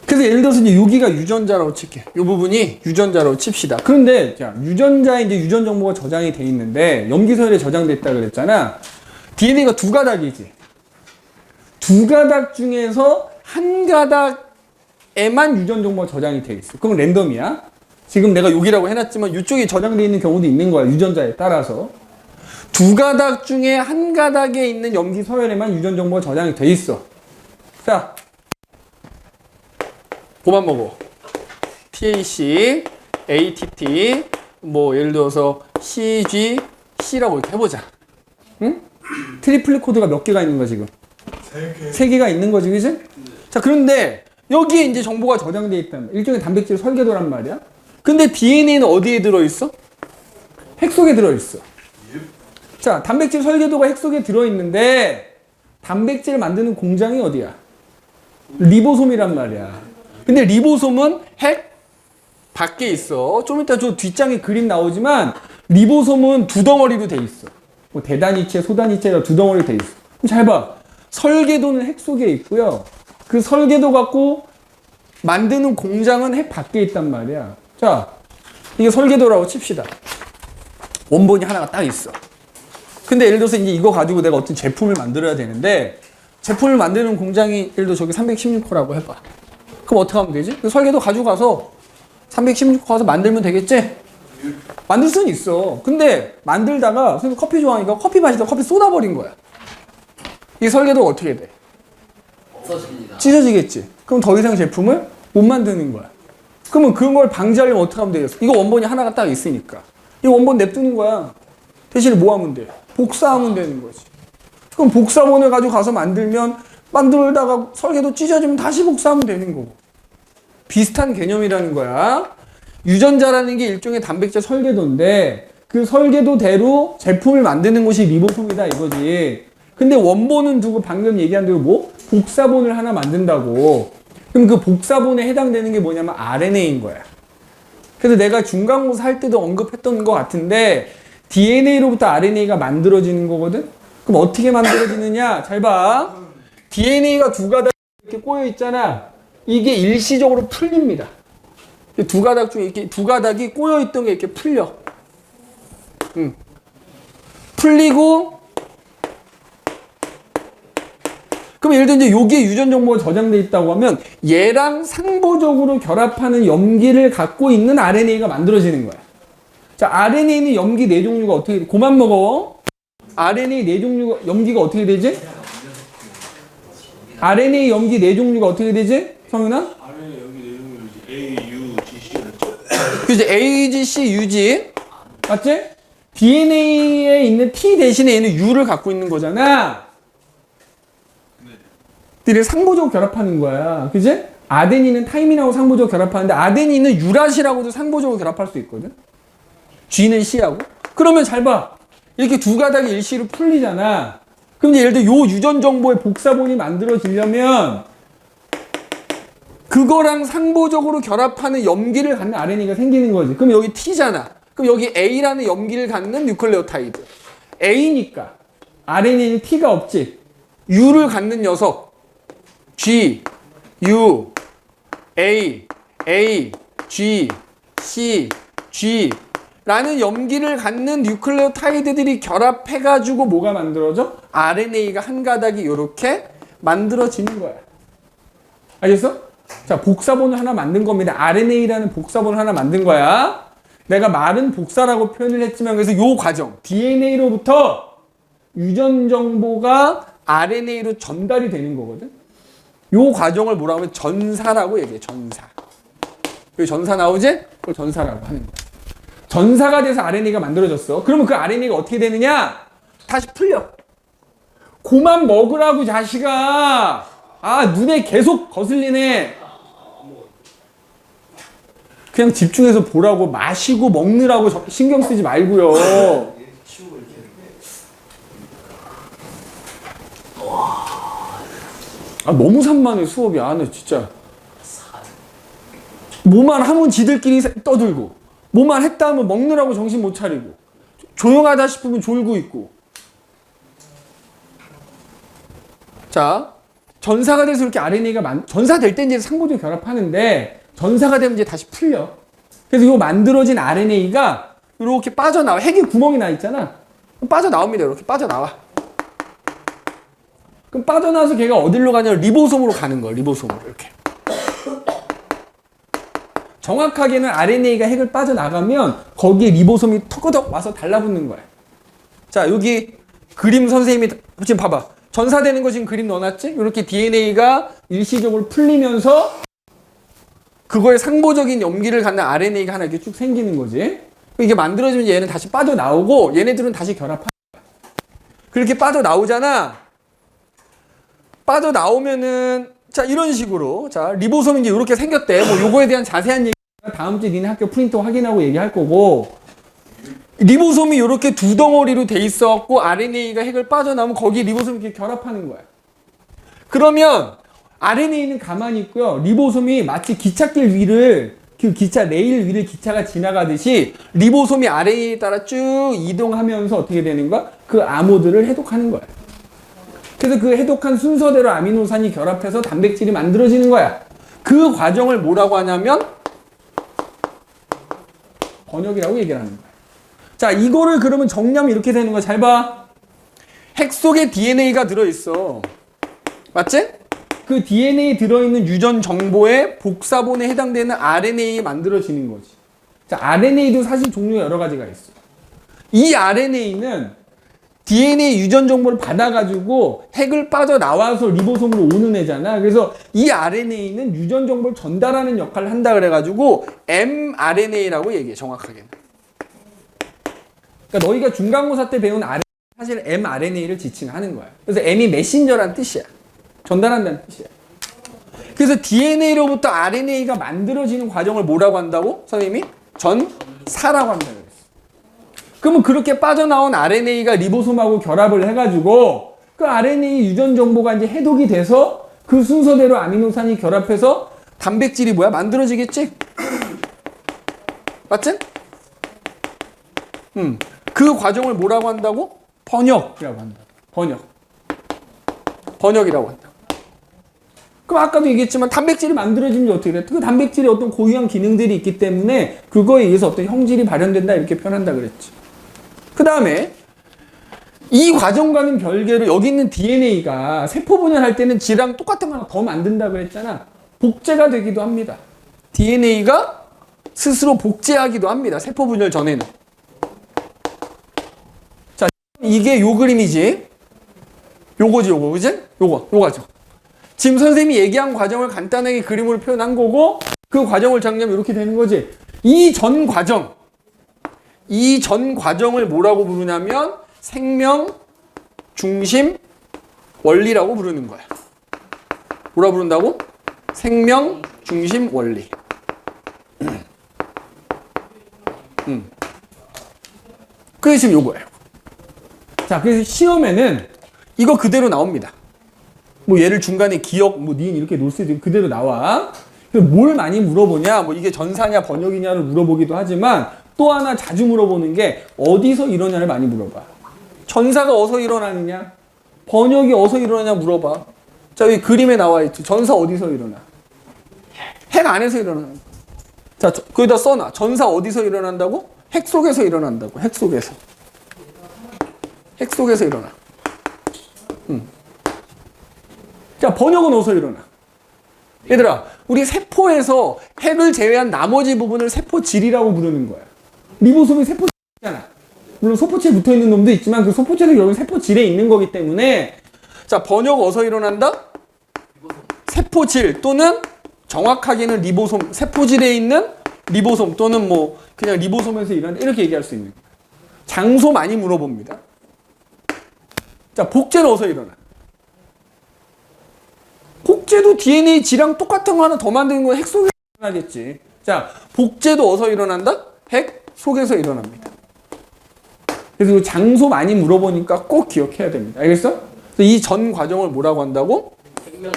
S1: 그래서 예를 들어서 이제 여기가 유전자라고 칠게. 이 부분이 유전자라고 칩시다. 그런데 자, 유전자에 이제 유전 정보가 저장이 돼 있는데 염기서열에 저장됐다 그랬잖아. DNA가 두 가닥이지. 두 가닥 중에서 한 가닥에만 유전 정보가 저장이 돼 있어. 그럼 랜덤이야. 지금 내가 여기라고 해놨지만 이쪽에 저장돼 있는 경우도 있는 거야. 유전자에 따라서. 두 가닥 중에 한 가닥에 있는 염기서열에만 유전 정보가 저장이 돼 있어. 자, 그만 먹어. TAC, ATT, 뭐 예를 들어서 CG, C라고 이렇게 해보자. 응? 트리플릿 코드가 몇 개가 있는 거야 지금? 세 개가 있는 거지, 그지? 자, 그런데 여기에 이제 정보가 저장돼 있다는 일종의 단백질 설계도란 말이야. 근데 DNA는 어디에 들어있어? 핵 속에 들어있어. 자, 단백질 설계도가 핵 속에 들어있는데 단백질 만드는 공장이 어디야? 리보솜이란 말이야. 근데 리보솜은 핵 밖에 있어. 좀 이따 저 뒷장에 그림 나오지만 리보솜은 두 덩어리로 돼 있어. 뭐 대단위체, 소단위체가 두 덩어리 돼 있어. 그럼 잘 봐. 설계도는 핵 속에 있고요. 그 설계도 갖고 만드는 공장은 핵 밖에 있단 말이야. 자, 이게 설계도라고 칩시다. 원본이 하나가 딱 있어. 근데 예를 들어서 이제 이거 가지고 내가 어떤 제품을 만들어야 되는데 제품을 만드는 공장이 예를 들어 저기 316호라고 해봐. 그럼 어떻게 하면 되지? 그 설계도 가지고 가서 316호 가서 만들면 되겠지? 만들 수는 있어. 근데 만들다가 선생님 커피 좋아하니까 커피 마시다가 커피 쏟아버린 거야. 이 설계도가 어떻게 돼?
S3: 없어집니다.
S1: 찢어지겠지? 그럼 더 이상 제품을 못 만드는 거야. 그러면 그런 걸 방지하려면 어떻게 하면 되겠어? 이거 원본이 하나가 딱 있으니까. 이 원본 냅두는 거야. 대신에 뭐 하면 돼? 복사하면 되는 거지. 그럼 복사본을 가지고 가서 만들다가 설계도 찢어지면 다시 복사하면 되는 거고. 비슷한 개념이라는 거야. 유전자라는 게 일종의 단백질 설계도인데 그 설계도대로 제품을 만드는 것이 리보솜이다 이거지. 근데 원본은 두고 방금 얘기한 대로 뭐? 복사본을 하나 만든다고. 그럼 그 복사본에 해당되는 게 뭐냐면 RNA인 거야. 그래서 내가 중간고사 할 때도 언급했던 것 같은데 DNA로부터 RNA가 만들어지는 거거든? 그럼 어떻게 만들어지느냐? 잘 봐. DNA가 두 가닥 이렇게 꼬여 있잖아. 이게 일시적으로 풀립니다. 두 가닥 중에 이렇게 두 가닥이 꼬여 있던 게 이렇게 풀려. 풀리고 그럼 예를 들어 이제 여기에 유전 정보가 저장돼 있다고 하면 얘랑 상보적으로 결합하는 염기를 갖고 있는 RNA가 만들어지는 거야. 자, RNA는 염기 네 종류가 어떻게 돼? 그만 먹어. RNA 네 종류가 염기가 어떻게 되지? RNA 염기 네 종류가 어떻게 되지? 성윤아?
S2: RNA 여기 내용이 A, U, G, C 그랬죠?
S1: 그지? A, G, C, U, G 맞지? DNA에 있는 T 대신에 얘는 U를 갖고 있는 거잖아. 얘를 상보적으로 결합하는 거야. 그지? 아데닌은 타이민하고 상보적으로 결합하는데 아데닌은 유라시라고도 상보적으로 결합할 수 있거든. G는 C하고. 그러면 잘 봐. 이렇게 두 가닥이 일시로 풀리잖아. 그럼 이제 예를 들어 요 유전 정보의 복사본이 만들어지려면 그거랑 상보적으로 결합하는 염기를 갖는 RNA가 생기는 거지. 그럼 여기 T잖아. 그럼 여기 A라는 염기를 갖는 뉴클레오타이드. A니까 RNA는 T가 없지. U를 갖는 녀석. G, U, A, G, C, G 라는 염기를 갖는 뉴클레오타이드들이 결합해가지고 뭐가 만들어져? RNA가 한 가닥이 이렇게 만들어지는 거야. 알겠어? 자, 복사본을 하나 만든 겁니다. RNA라는 복사본을 하나 만든 거야. 내가 말은 복사라고 표현을 했지만 그래서 요 과정, DNA로부터 유전 정보가 RNA로 전달이 되는 거거든. 요 과정을 뭐라고 하면 전사라고 얘기해. 전사. 여기 전사 나오지? 그걸 전사라고 하는 거야. 전사가 돼서 RNA가 만들어졌어. 그러면 그 RNA가 어떻게 되느냐? 다시 풀려. 고만 먹으라고 자식아. 아, 눈에 계속 거슬리네. 그냥 집중해서 보라고, 마시고 먹느라고 신경 쓰지 말고요. 아, 너무 산만해 수업이. 아, 나 진짜. 뭐만 하면 지들끼리 떠들고, 뭐만 했다 하면 먹느라고 정신 못 차리고, 조용하다 싶으면 졸고 있고. 자, 전사가 돼서 이렇게 RNA가 전사될 때 이제 상보적 결합하는데, 전사가 되면 이제 다시 풀려. 그래서 이 만들어진 RNA가 이렇게 빠져나와. 핵에 구멍이 나 있잖아. 빠져나옵니다. 이렇게 빠져나와. 그럼 빠져나와서 걔가 어디로 가냐면 리보솜으로 가는 거야. 리보솜으로 이렇게. 정확하게는 RNA가 핵을 빠져나가면 거기에 리보솜이 턱거덕 와서 달라붙는 거야. 자, 여기 그림 선생님이 지금 봐봐. 전사되는 거 지금 그림 넣어놨지? 이렇게 DNA가 일시적으로 풀리면서 그거에 상보적인 염기를 갖는 RNA가 하나 이렇게 쭉 생기는 거지. 이게 만들어지면 얘는 다시 빠져나오고 얘네들은 다시 결합하는 거야. 그렇게 빠져나오잖아. 빠져나오면은 자, 이런 식으로 자, 리보솜이 이제 이렇게 생겼대. 뭐 요거에 대한 자세한 얘기 다음 주에 니네 학교 프린터 확인하고 얘기할 거고. 리보솜이 이렇게 두 덩어리로 돼 있어갖고 RNA가 핵을 빠져나오면 거기에 리보솜이 이렇게 결합하는 거야. 그러면 RNA는 가만히 있고요. 리보솜이 마치 기찻길 위를, 그 기차, 레일 위를 기차가 지나가듯이 리보솜이 RNA에 따라 쭉 이동하면서 어떻게 되는 거야? 그 암호들을 해독하는 거야. 그래서 그 해독한 순서대로 아미노산이 결합해서 단백질이 만들어지는 거야. 그 과정을 뭐라고 하냐면 번역이라고 얘기를 하는 거야. 자, 이거를 그러면 정리하면 이렇게 되는 거야. 잘 봐. 핵 속에 DNA가 들어있어. 맞지? 그 DNA에 들어있는 유전 정보의 복사본에 해당되는 RNA 만들어지는 거지. 자, RNA도 사실 종류가 여러 가지가 있어. 이 RNA는 DNA 유전 정보를 받아가지고 핵을 빠져나와서 리보솜으로 오는 애잖아. 그래서 이 RNA는 유전 정보를 전달하는 역할을 한다 그래가지고 mRNA라고 얘기해, 정확하게는. 그러니까 너희가 중간고사 때 배운 RNA, 사실 mRNA를 지칭하는 거야. 그래서 m이 메신저란 뜻이야. 전달한다는 뜻이야. 그래서 DNA로부터 RNA가 만들어지는 과정을 뭐라고 한다고? 선생님이? 전사라고 한다고 그랬어. 그러면 그렇게 빠져나온 RNA가 리보솜하고 결합을 해가지고 그 RNA 유전 정보가 이제 해독이 돼서 그 순서대로 아미노산이 결합해서 단백질이 뭐야? 만들어지겠지? 맞지? 그 과정을 뭐라고 한다고? 번역이라고 한다. 번역이라고 한다. 그럼 아까도 얘기했지만 단백질이 만들어지면 어떻게 돼? 그 단백질에 어떤 고유한 기능들이 있기 때문에 그거에 의해서 어떤 형질이 발현된다 이렇게 표현한다 그랬지. 그 다음에 이 과정과는 별개로 여기 있는 DNA가 세포 분열할 때는 지랑 똑같은 거 하나 더 만든다 그랬잖아. 복제가 되기도 합니다. DNA가 스스로 복제하기도 합니다. 세포 분열 전에는. 자, 이게 요 그림이지. 요거지, 요거, 그지? 요거죠. 지금 선생님이 얘기한 과정을 간단하게 그림으로 표현한 거고, 그 과정을 정리하면 이렇게 되는 거지. 이 전 과정을 뭐라고 부르냐면 생명 중심 원리라고 부르는 거야. 뭐라 부른다고? 생명 중심 원리. 그게 지금 요거예요. 자, 그래서 시험에는 이거 그대로 나옵니다. 뭐 얘를 중간에 기억, 뭐 니은 이렇게 놓을 수도 있고 그대로 나와. 뭘 많이 물어보냐, 뭐 이게 전사냐 번역이냐를 물어보기도 하지만 또 하나 자주 물어보는 게 어디서 일어나냐를 많이 물어봐. 전사가 어디서 일어나느냐, 번역이 어디서 일어나냐 물어봐. 자, 여기 그림에 나와 있죠. 전사 어디서 일어나? 핵 안에서 일어나. 자, 거기다 써놔. 전사 어디서 일어난다고? 핵 속에서 일어난다고. 핵 속에서 일어나. 자, 번역은 어디서 일어나? 얘들아, 우리 세포에서 핵을 제외한 나머지 부분을 세포질이라고 부르는 거야. 리보솜이 세포질이잖아. 물론 소포체에 붙어 있는 놈도 있지만 그 소포체도 결국은 세포질에 있는 거기 때문에 자, 번역 어디서 일어난다? 세포질 또는 정확하게는 리보솜, 세포질에 있는 리보솜 또는 뭐 그냥 리보솜에서 일어난다 이렇게 얘기할 수 있는 거예요. 장소 많이 물어봅니다. 자, 복제는 어디서 일어나? 복제도 DNA 지랑 똑같은 거 하나 더 만드는 건 핵 속에서 일어나겠지. 자, 복제도 어디서 일어난다? 핵 속에서 일어납니다. 그래서 장소 많이 물어보니까 꼭 기억해야 됩니다. 알겠어? 이 전 과정을 뭐라고 한다고?
S3: 생명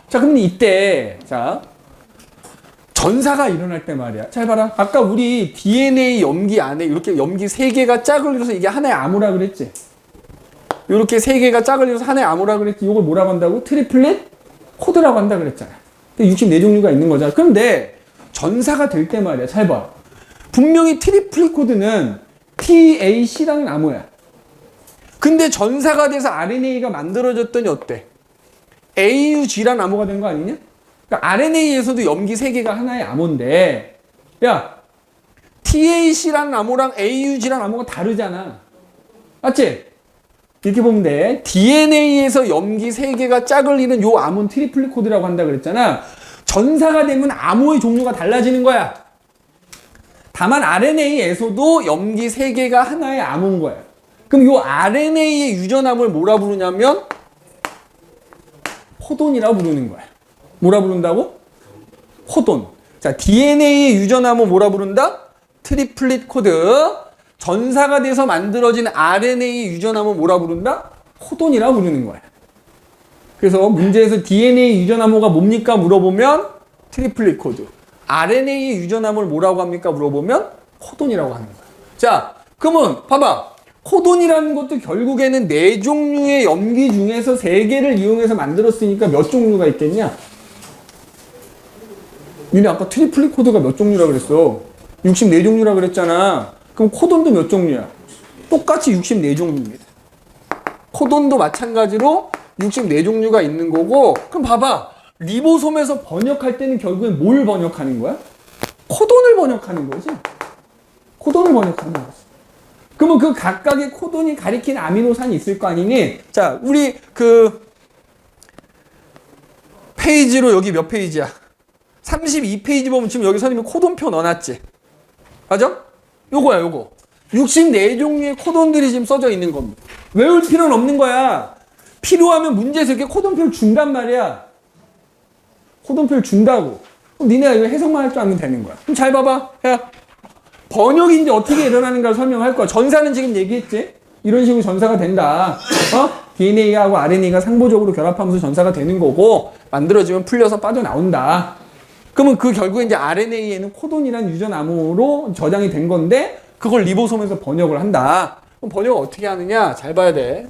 S1: 자, 그럼 이때 자 전사가 일어날 때 말이야. 잘 봐라. 아까 우리 DNA 염기 안에 이렇게 염기 3개가 짝을 이뤄서 이게 하나의 암호라 그랬지. 이렇게 3개가 짝을 이뤄서 하나의 암호라 그랬지. 이걸 뭐라고 한다고? 트리플릿 코드라고 한다 그랬잖아. 64종류가 있는 거잖아. 그런데 전사가 될 때 말이야. 잘 봐. 분명히 트리플릿 코드는 TAC라는 암호야. 근데 전사가 돼서 RNA가 만들어졌더니 어때? AUG라는 암호가 된 거 아니냐? 그러니까 RNA에서도 염기 3개가 하나의 암호인데, 야, TAC라는 암호랑 AUG라는 암호가 다르잖아. 맞지? 이렇게 보면 돼. DNA에서 염기 3개가 짝을 이룬 요 암호는 트리플릿 코드라고 한다 그랬잖아. 전사가 되면 암호의 종류가 달라지는 거야. 다만 RNA에서도 염기 3개가 하나의 암호인 거야. 그럼 요 RNA의 유전암을 뭐라 부르냐면 코돈이라고 부르는 거야. 뭐라 부른다고? 코돈. 자, DNA의 유전암은 뭐라 부른다? 트리플릿 코드. 전사가 돼서 만들어진 RNA의 유전암은 뭐라 부른다? 코돈이라고 부르는 거야. 그래서 문제에서 DNA 유전암호가 뭡니까? 물어보면 트리플릿 코드. RNA의 유전암을 뭐라고 합니까? 물어보면 코돈이라고 하는 거야. 자, 그러면 봐봐. 코돈이라는 것도 결국에는 4종류의 염기 중에서 3개를 이용해서 만들었으니까 몇 종류가 있겠냐? 니네 아까 트리플릿 코드가 몇 종류라 그랬어? 64종류라 그랬잖아. 그럼 코돈도 몇 종류야? 똑같이 64종류입니다. 코돈도 마찬가지로 64종류가 있는 거고, 그럼 봐봐. 리보솜에서 번역할 때는 결국엔 뭘 번역하는 거야? 코돈을 번역하는 거지. 코돈을 번역하는 거지. 그러면 그 각각의 코돈이 가리킨 아미노산이 있을 거 아니니? 자, 우리 그 페이지로 여기 몇 페이지야? 32페이지 보면 지금 여기 선생님이 코돈표 넣어놨지? 맞아? 요거야, 요거. 64종류의 코돈들이 지금 써져 있는 겁니다. 외울 필요는 없는 거야. 필요하면 문제에서 이렇게 코돈표를 준단 말이야. 코돈표를 준다고. 그럼 니네가 이거 해석만 할 줄 알면 되는 거야. 그럼 잘 봐봐. 야, 번역이 이제 어떻게 일어나는가를 설명할 거야. 전사는 지금 얘기했지? 이런 식으로 전사가 된다. DNA하고 RNA가 상보적으로 결합하면서 전사가 되는 거고, 만들어지면 풀려서 빠져나온다. 그러면 그 결국에 이제 RNA에는 코돈이라는 유전암호로 저장이 된 건데, 그걸 리보솜에서 번역을 한다. 그럼 번역을 어떻게 하느냐? 잘 봐야 돼.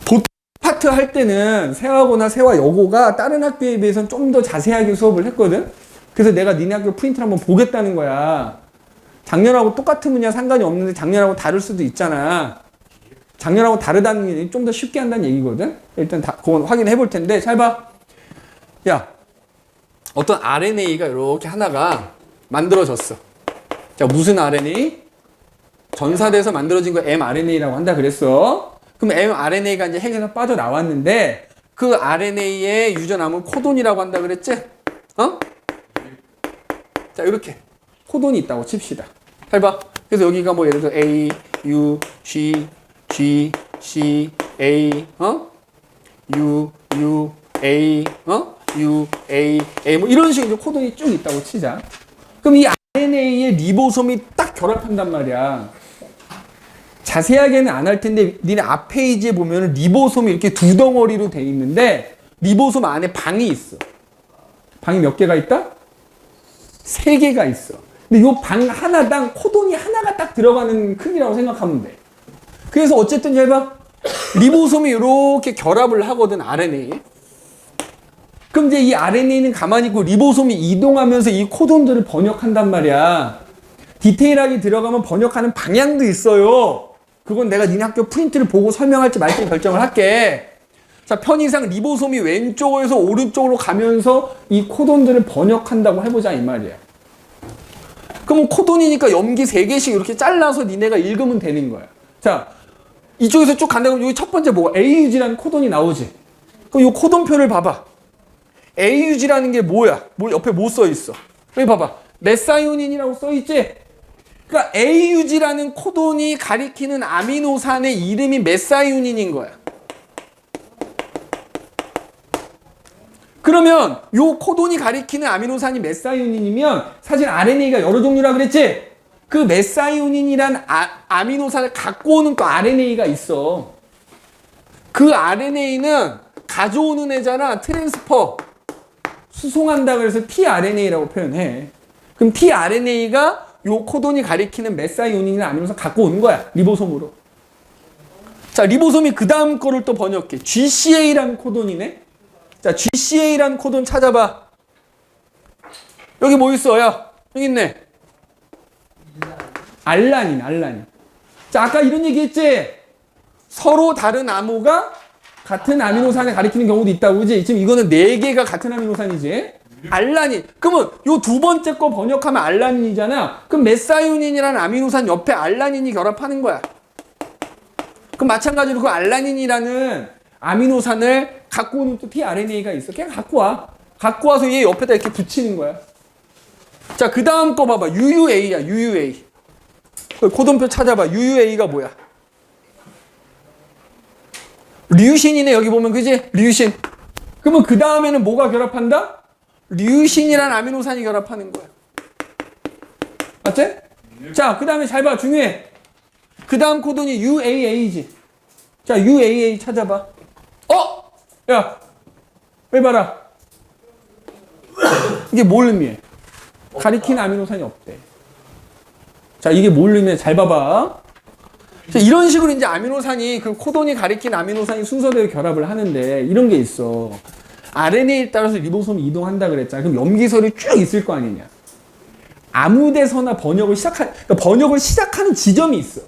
S1: 보통 파트 할 때는 세화고나 세화여고가 다른 학교에 비해서는 좀 더 자세하게 수업을 했거든? 그래서 내가 니네 학교 프린트를 한번 보겠다는 거야. 작년하고 똑같은 분야 상관이 없는데 작년하고 다를 수도 있잖아. 작년하고 다르다는 게 좀 더 쉽게 한다는 얘기거든? 일단 그건 확인해 볼 텐데, 잘 봐. 야, 어떤 RNA가 이렇게 하나가 만들어졌어. 자, 무슨 RNA? 전사돼서 만들어진 거 mRNA라고 한다 그랬어. 그럼 mRNA가 이제 핵에서 빠져나왔는데, 그 RNA의 유전암은 코돈이라고 한다 그랬지? 자, 이렇게. 코돈이 있다고 칩시다. 잘 봐. 그래서 여기가 뭐 예를 들어 A, U, G, G, C, A, U, U, A, U, A, A, 뭐 이런 식으로 코돈이 쭉 있다고 치자. 그럼 이 RNA의 리보솜이 딱 결합한단 말이야. 자세하게는 안 할 텐데, 니네 앞 페이지에 보면 리보솜이 이렇게 두 덩어리로 돼 있는데, 리보솜 안에 방이 있어. 방이 몇 개가 있다? 3개가 있어. 근데 요 방 하나당 코돈이 하나가 딱 들어가는 크기라고 생각하면 돼. 그래서 어쨌든 잘 봐. 리보솜이 이렇게 결합을 하거든, RNA에. 그럼 이제 이 RNA는 가만히 있고 리보솜이 이동하면서 이 코돈들을 번역한단 말이야. 디테일하게 들어가면 번역하는 방향도 있어요. 그건 내가 니네 학교 프린트를 보고 설명할지 말지 결정을 할게. 자, 편의상 리보솜이 왼쪽에서 오른쪽으로 가면서 이 코돈들을 번역한다고 해보자, 이 말이야. 그럼 코돈이니까 염기 3개씩 이렇게 잘라서 니네가 읽으면 되는 거야. 자, 이쪽에서 쭉 간다 그러면 여기 첫 번째 뭐가 AUG라는 코돈이 나오지. 그럼 이 코돈표를 봐봐. AUG라는 게 뭐야? 뭐 옆에 뭐 써 있어? 여기 봐봐. 메사이오닌이라고 써 있지? 그러니까 AUG라는 코돈이 가리키는 아미노산의 이름이 메사이오닌인 거야. 그러면 요 코돈이 가리키는 아미노산이 메사이오닌이면 사실 RNA가 여러 종류라 그랬지? 그 메사이오닌이란 아미노산을 갖고 오는 또 RNA가 있어. 그 RNA는 가져오는 애잖아. 트랜스퍼. 수송한다 그래서 tRNA라고 표현해. 그럼 tRNA가 요 코돈이 가리키는 메사이오닌이나 아미노산 갖고 오는 거야. 리보솜으로. 자, 리보솜이 그 다음 거를 또 번역해. GCA라는 코돈이네. 자, GCA라는 코돈 찾아봐. 여기 뭐 있어? 야, 여기 있네. 알라닌. 자, 아까 이런 얘기 했지? 서로 다른 암호가 같은 아미노산을 가리키는 경우도 있다고, 그지? 지금 이거는 4개가 같은 아미노산이지? 알라닌. 그러면 요 두 번째 거 번역하면 알라닌이잖아. 그럼 메사이오닌이라는 아미노산 옆에 알라닌이 결합하는 거야. 그럼 마찬가지로 그 알라닌이라는 아미노산을 갖고 오는 또 tRNA가 있어. 걔가 갖고 와. 갖고 와서 얘 옆에다 이렇게 붙이는 거야. 자, 그 다음 거 봐봐. UUA야, UUA. 코돈표 찾아봐. UUA가 뭐야? 류신이네, 여기 보면, 그지? 류신. 그러면 그 다음에는 뭐가 결합한다? 류신이란 아미노산이 결합하는 거야. 맞지? 자, 그 다음에 잘 봐. 중요해. 그 다음 코돈이 UAA지. 자, UAA 찾아봐. 야, 여기 봐라. 이게 뭘 의미해? 가리키는 아미노산이 없대. 자, 이게 뭘 의미해? 잘 봐봐. 자, 이런 식으로 이제 아미노산이, 그 코돈이 가리킨 아미노산이 순서대로 결합을 하는데, 이런 게 있어. RNA에 따라서 리보솜이 이동한다 그랬잖아. 그럼 염기설이 쭉 있을 거 아니냐. 아무 데서나 그러니까 번역을 시작하는 지점이 있어.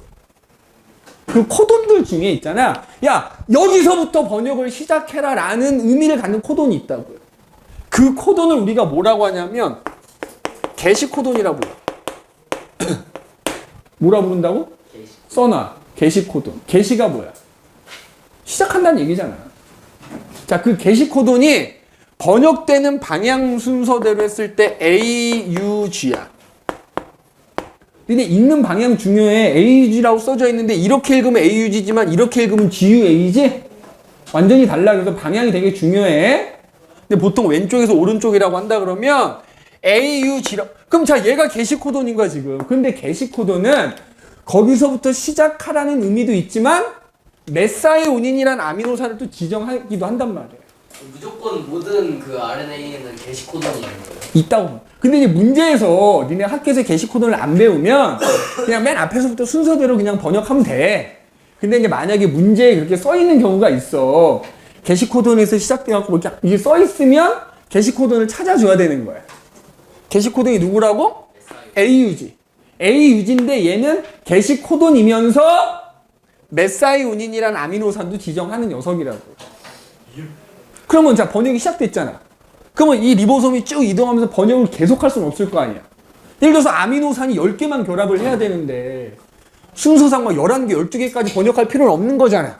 S1: 그 코돈들 중에 있잖아. 야, 여기서부터 번역을 시작해라 라는 의미를 갖는 코돈이 있다고요. 그 코돈을 우리가 뭐라고 하냐면 게시 코돈이라고 불러. 뭐라 부른다고? 써놔. 게시 코돈. 게시가 뭐야? 시작한다는 얘기잖아. 자, 그 게시 코돈이 번역되는 방향 순서대로 했을 때 AUG야. 근데 읽는 방향 중요해. AUG라고 써져 있는데 이렇게 읽으면 AUG지만 이렇게 읽으면 GUA지? 완전히 달라. 그래서 방향이 되게 중요해. 근데 보통 왼쪽에서 오른쪽이라고 한다 그러면 AUG라고. 그럼 자, 얘가 게시 코돈인 거야 지금. 근데 게시 코돈은 거기서부터 시작하라는 의미도 있지만 메사이오닌이란 아미노산을 또 지정하기도 한단 말이에요.
S3: 무조건 모든 그 RNA는 게시 코돈이 있는 거예요?
S1: 있다고. 근데 이제 문제에서 니네 학교에서 게시 코돈을 안 배우면 그냥 맨 앞에서부터 순서대로 그냥 번역하면 돼. 근데 이제 만약에 문제에 그렇게 써 있는 경우가 있어. 게시 코돈에서 시작돼갖고 이렇게 이게 써 있으면 게시 코돈을 찾아줘야 되는 거야. 게시 코돈이 누구라고? AUG. AUG인데 얘는 게시 코돈이면서 메사이오닌이라는 아미노산도 지정하는 녀석이라고. 그러면 자, 번역이 시작됐잖아. 그러면 이 리보솜이 쭉 이동하면서 번역을 계속할 수는 없을 거 아니야. 예를 들어서 아미노산이 10개만 결합을 해야 되는데 순서상 막 11개, 12개까지 번역할 필요는 없는 거잖아.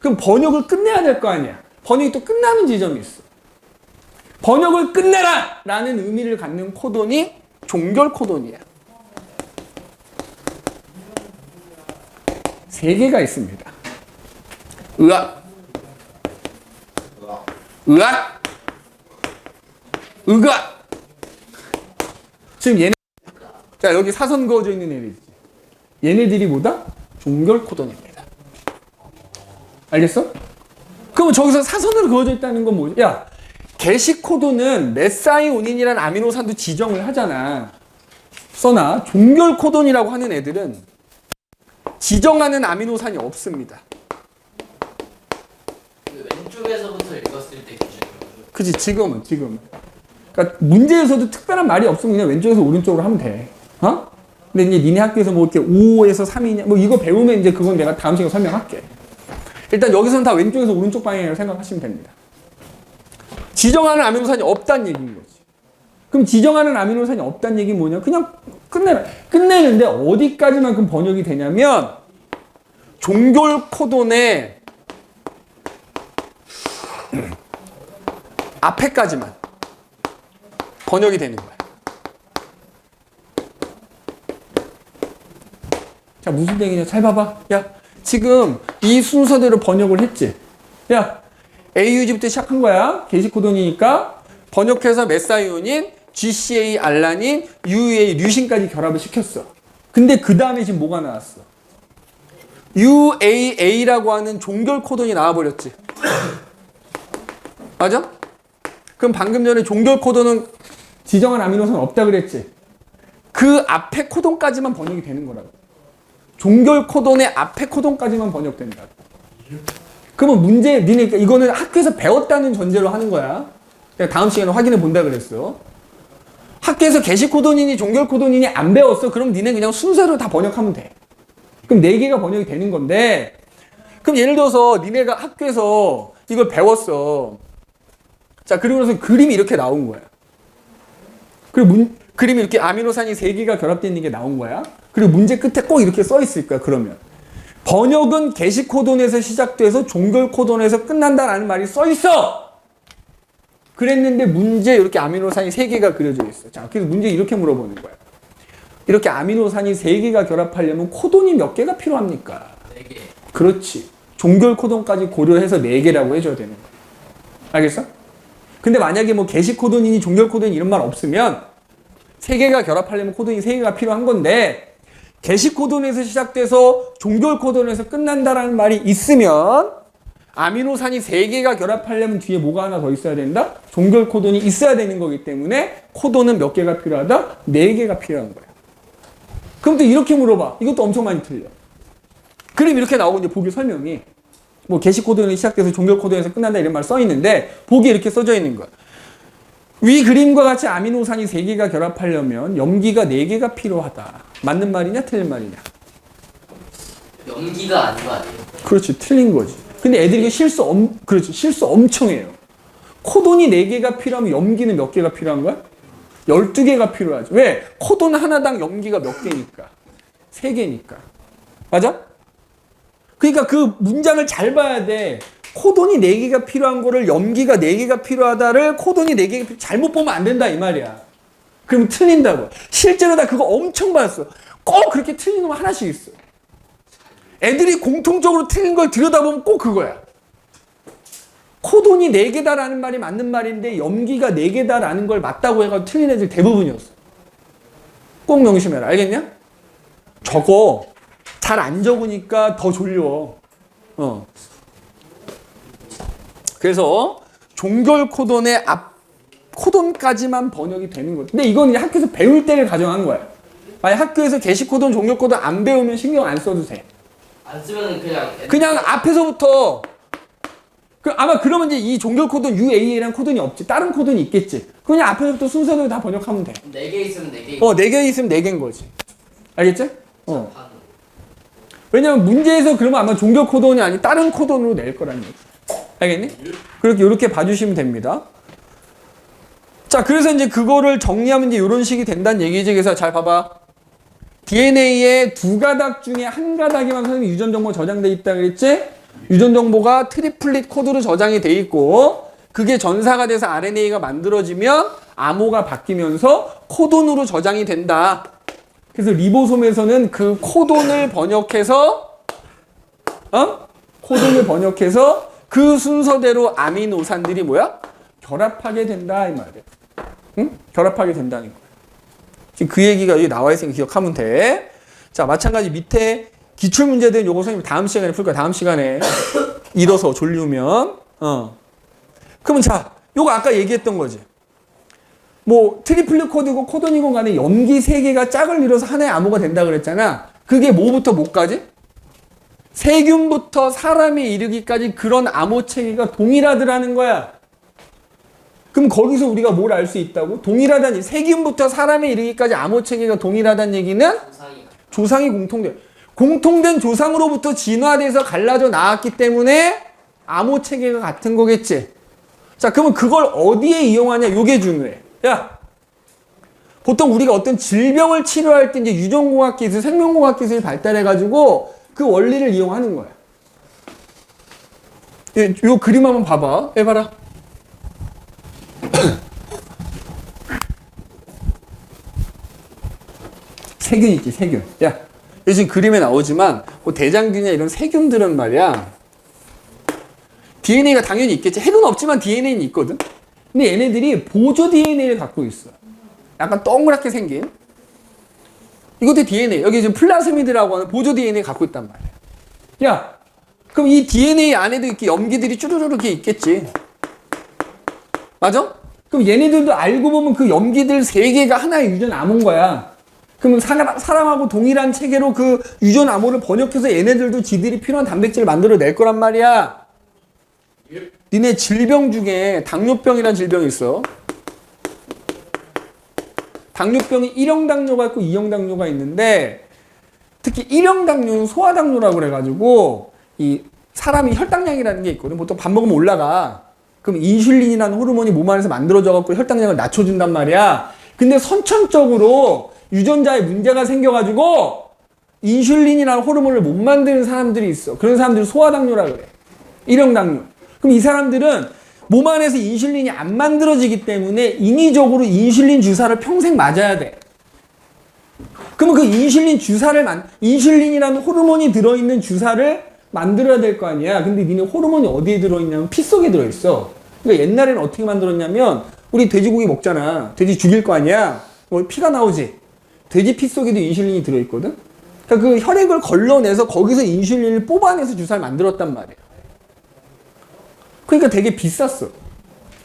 S1: 그럼 번역을 끝내야 될 거 아니야. 번역이 또 끝나는 지점이 있어. 번역을 끝내라! 라는 의미를 갖는 코돈이 종결 코돈이야. 3개가 있습니다. 으악, 으악, 으악. 지금 얘네, 자, 여기 사선 그어져 있는 애들이지. 얘네들이 뭐다? 종결 코돈입니다. 알겠어? 그럼 저기서 사선으로 그어져 있다는 건 뭐지? 야, 게시 코돈은 메사이오닌이라는 아미노산도 지정을 하잖아. 써나 종결 코돈이라고 하는 애들은 지정하는 아미노산이 없습니다.
S3: 그 왼쪽에서부터 읽었을 때 기준이에요.
S1: 그치, 지금은. 그러니까 문제에서도 특별한 말이 없으면 그냥 왼쪽에서 오른쪽으로 하면 돼. 어? 근데 이제 니네 학교에서 뭐 이렇게 5에서 3이냐, 뭐 이거 배우면 이제 그건 내가 다음 시간에 설명할게. 일단 여기서는 다 왼쪽에서 오른쪽 방향이라고 생각하시면 됩니다. 지정하는 아미노산이 없다는 얘기인 거지. 그럼 지정하는 아미노산이 없다는 얘기는 뭐냐? 그냥 끝내는데 어디까지만큼 번역이 되냐면 종결 코돈의 앞에까지만 번역이 되는 거야. 자, 무슨 얘기냐? 잘 봐봐. 야, 지금 이 순서대로 번역을 했지? 야, AUG부터 시작한 거야. 게시 코돈이니까 번역해서 메사이온인, GCA 알라닌, UA 류신까지 결합을 시켰어. 근데 그 다음에 지금 뭐가 나왔어? UAA라고 하는 종결 코돈이 나와버렸지. 맞아? 그럼 방금 전에 종결 코돈은 지정한 아미노산 없다 그랬지? 그 앞에 코돈까지만 번역이 되는 거라고. 종결 코돈의 앞에 코돈까지만 번역된다. 그러면 문제, 니네 이거는 학교에서 배웠다는 전제로 하는 거야. 내가 다음 시간에 확인해 본다 그랬어. 학교에서 게시 코돈이니 종결 코돈이니 안 배웠어. 그럼 니네 그냥 순서로 다 번역하면 돼. 그럼 4개가 번역이 되는 건데, 그럼 예를 들어서 니네가 학교에서 이걸 배웠어. 자, 그리고 나서 그림이 이렇게 나온 거야. 그리고 그림이 이렇게 아미노산이 3개가 결합되어 있는 게 나온 거야. 그리고 문제 끝에 꼭 이렇게 써 있을 거야, 그러면. 번역은 게시 코돈에서 시작돼서 종결 코돈에서 끝난다라는 말이 써 있어! 그랬는데 문제 이렇게 아미노산이 3개가 그려져 있어. 자, 그래서 문제 이렇게 물어보는 거야. 이렇게 아미노산이 3개가 결합하려면 코돈이 몇 개가 필요합니까?
S3: 4개.
S1: 그렇지. 종결 코돈까지 고려해서 4개라고 해줘야 되는 거야. 알겠어? 근데 만약에 뭐 게시 코돈이니 종결 코돈이 이런 말 없으면 3개가 결합하려면 코돈이 3개가 필요한 건데 게시 코돈에서 시작돼서 종결 코돈에서 끝난다라는 말이 있으면 아미노산이 3개가 결합하려면 뒤에 뭐가 하나 더 있어야 된다? 종결 코돈이 있어야 되는 거기 때문에 코돈은 몇 개가 필요하다? 4개가 필요한 거야. 그럼 또 이렇게 물어봐. 이것도 엄청 많이 틀려. 그림 이렇게 나오고 이제 보기 설명이 뭐 게시 코돈이 시작돼서 종결 코돈에서 끝난다 이런 말 써 있는데 보기에 이렇게 써져 있는 거야. 위 그림과 같이 아미노산이 3개가 결합하려면 염기가 4개가 필요하다. 맞는 말이냐 틀린 말이냐?
S3: 염기가 아닌 거 아니에요?
S1: 그렇지, 틀린 거지. 근데 애들이 그렇지, 실수 엄청 해요. 코돈이 4개가 필요하면 염기는 몇 개가 필요한 거야? 12개가 필요하지. 왜? 코돈 하나당 염기가 몇 개니까? 3개니까. 맞아? 그러니까 그 문장을 잘 봐야 돼. 코돈이 4개가 필요한 거를 염기가 4개가 필요하다를 코돈이 4개가 잘못 보면 안 된다 이 말이야. 그러면 틀린다고. 실제로 나 그거 엄청 봤어. 꼭 그렇게 틀린 거 하나씩 있어. 애들이 공통적으로 틀린 걸 들여다보면 꼭 그거야. 코돈이 4개다라는 말이 맞는 말인데 염기가 4개다라는 걸 맞다고 해가지고 틀린 애들 대부분이었어. 꼭 명심해라. 알겠냐? 적어. 잘 안 적으니까 더 졸려. 그래서 종결 코돈의 앞 코돈까지만 번역이 되는 거야. 근데 이건 이제 학교에서 배울 때를 가정한 거야. 만약 학교에서 게시 코돈, 종결 코돈 안 배우면 신경 안 써도 돼.
S3: 안 쓰면
S1: 그냥 앞에서부터 아마 그러면 이제 이 종결 코돈 UAA라는 코돈이 없지. 다른 코돈이 있겠지. 그냥 앞에서부터 순서대로 다 번역하면 돼.
S3: 4개 있으면 4개.
S1: 4개 있으면 4개인 거지. 알겠지? 왜냐면 문제에서 그러면 아마 종결 코돈이 아닌 다른 코돈으로 낼 거라는 얘기. 알겠니? 그렇게 이렇게 봐주시면 됩니다. 자, 그래서 이제 그거를 정리하면 이제 이런 식이 된다는 얘기지. 그래서 잘 봐봐. DNA의 2가닥 중에 한 가닥에만 선생님이 유전 정보 저장돼 있다 그랬지? 유전 정보가 트리플릿 코드로 저장이 돼 있고 그게 전사가 돼서 RNA가 만들어지면 암호가 바뀌면서 코돈으로 저장이 된다. 그래서 리보솜에서는 그 코돈을 번역해서 그 순서대로 아미노산들이 뭐야? 결합하게 된다 이 말이야. 응? 결합하게 된다는 거야. 지금 그 얘기가 여기 나와 있으니까 기억하면 돼. 자, 마찬가지 밑에 기출 문제들은 요거 선생님 다음 시간에 풀 거야. 다음 시간에 잃어서 졸리면. 그러면 자, 요거 아까 얘기했던 거지. 뭐 트리플릿 코드고 코돈이고 간에 염기 3개가 짝을 이뤄서 하나의 암호가 된다 그랬잖아. 그게 뭐부터 뭐까지? 세균부터 사람에 이르기까지 그런 암호 체계가 동일하더라는 거야. 그럼 거기서 우리가 뭘 알 수 있다고? 동일하다니. 세균부터 사람에 이르기까지 암호 체계가 동일하다는 얘기는 조상이 공통된 조상으로부터 진화돼서 갈라져 나왔기 때문에 암호 체계가 같은 거겠지. 자, 그러면 그걸 어디에 이용하냐? 요게 중요해. 야, 보통 우리가 어떤 질병을 치료할 때 이제 유전공학 기술, 생명공학 기술이 발달해가지고 그 원리를 이용하는 거야. 요 그림 한번 봐봐. 해봐라. 세균 있지, 세균. 야, 여기 지금 그림에 나오지만 뭐 대장균이나 이런 세균들은 말이야. DNA가 당연히 있겠지. 핵은 없지만 DNA는 있거든. 근데 얘네들이 보조 DNA를 갖고 있어. 약간 동그랗게 생긴. 이것도 DNA. 여기 지금 플라스미드라고 하는 보조 DNA 갖고 있단 말이야. 야, 그럼 이 DNA 안에도 이렇게 염기들이 쭈루루루 이렇게 있겠지. 맞아? 그럼 얘네들도 알고 보면 그 염기들 3개가 하나의 유전 암호인 거야. 그러면 사람하고 동일한 체계로 그 유전 암호를 번역해서 얘네들도 지들이 필요한 단백질을 만들어낼 거란 말이야. 니네 질병 중에 당뇨병이라는 질병이 있어. 당뇨병이 1형 당뇨가 있고 2형 당뇨가 있는데 특히 1형 당뇨는 소아당뇨라고 그래가지고 이 사람이 혈당량이라는 게 있거든. 보통 밥 먹으면 올라가. 그럼 인슐린이라는 호르몬이 몸 안에서 만들어져갖고 혈당량을 낮춰준단 말이야. 근데 선천적으로 유전자에 문제가 생겨가지고 인슐린이라는 호르몬을 못 만드는 사람들이 있어. 그런 사람들을 소아당뇨라 그래. 1형 당뇨. 그럼 이 사람들은 몸 안에서 인슐린이 안 만들어지기 때문에 인위적으로 인슐린 주사를 평생 맞아야 돼. 그러면 그 인슐린 주사를 인슐린이라는 호르몬이 들어있는 주사를 만들어야 될 거 아니야. 근데 니네 호르몬이 어디에 들어있냐면 피 속에 들어있어. 그러니까 옛날에는 어떻게 만들었냐면 우리 돼지고기 먹잖아. 돼지 죽일 거 아니야. 뭐 피가 나오지. 돼지 피 속에도 인슐린이 들어있거든. 그러니까 그 혈액을 걸러내서 거기서 인슐린을 뽑아내서 주사를 만들었단 말이야. 그러니까 되게 비쌌어.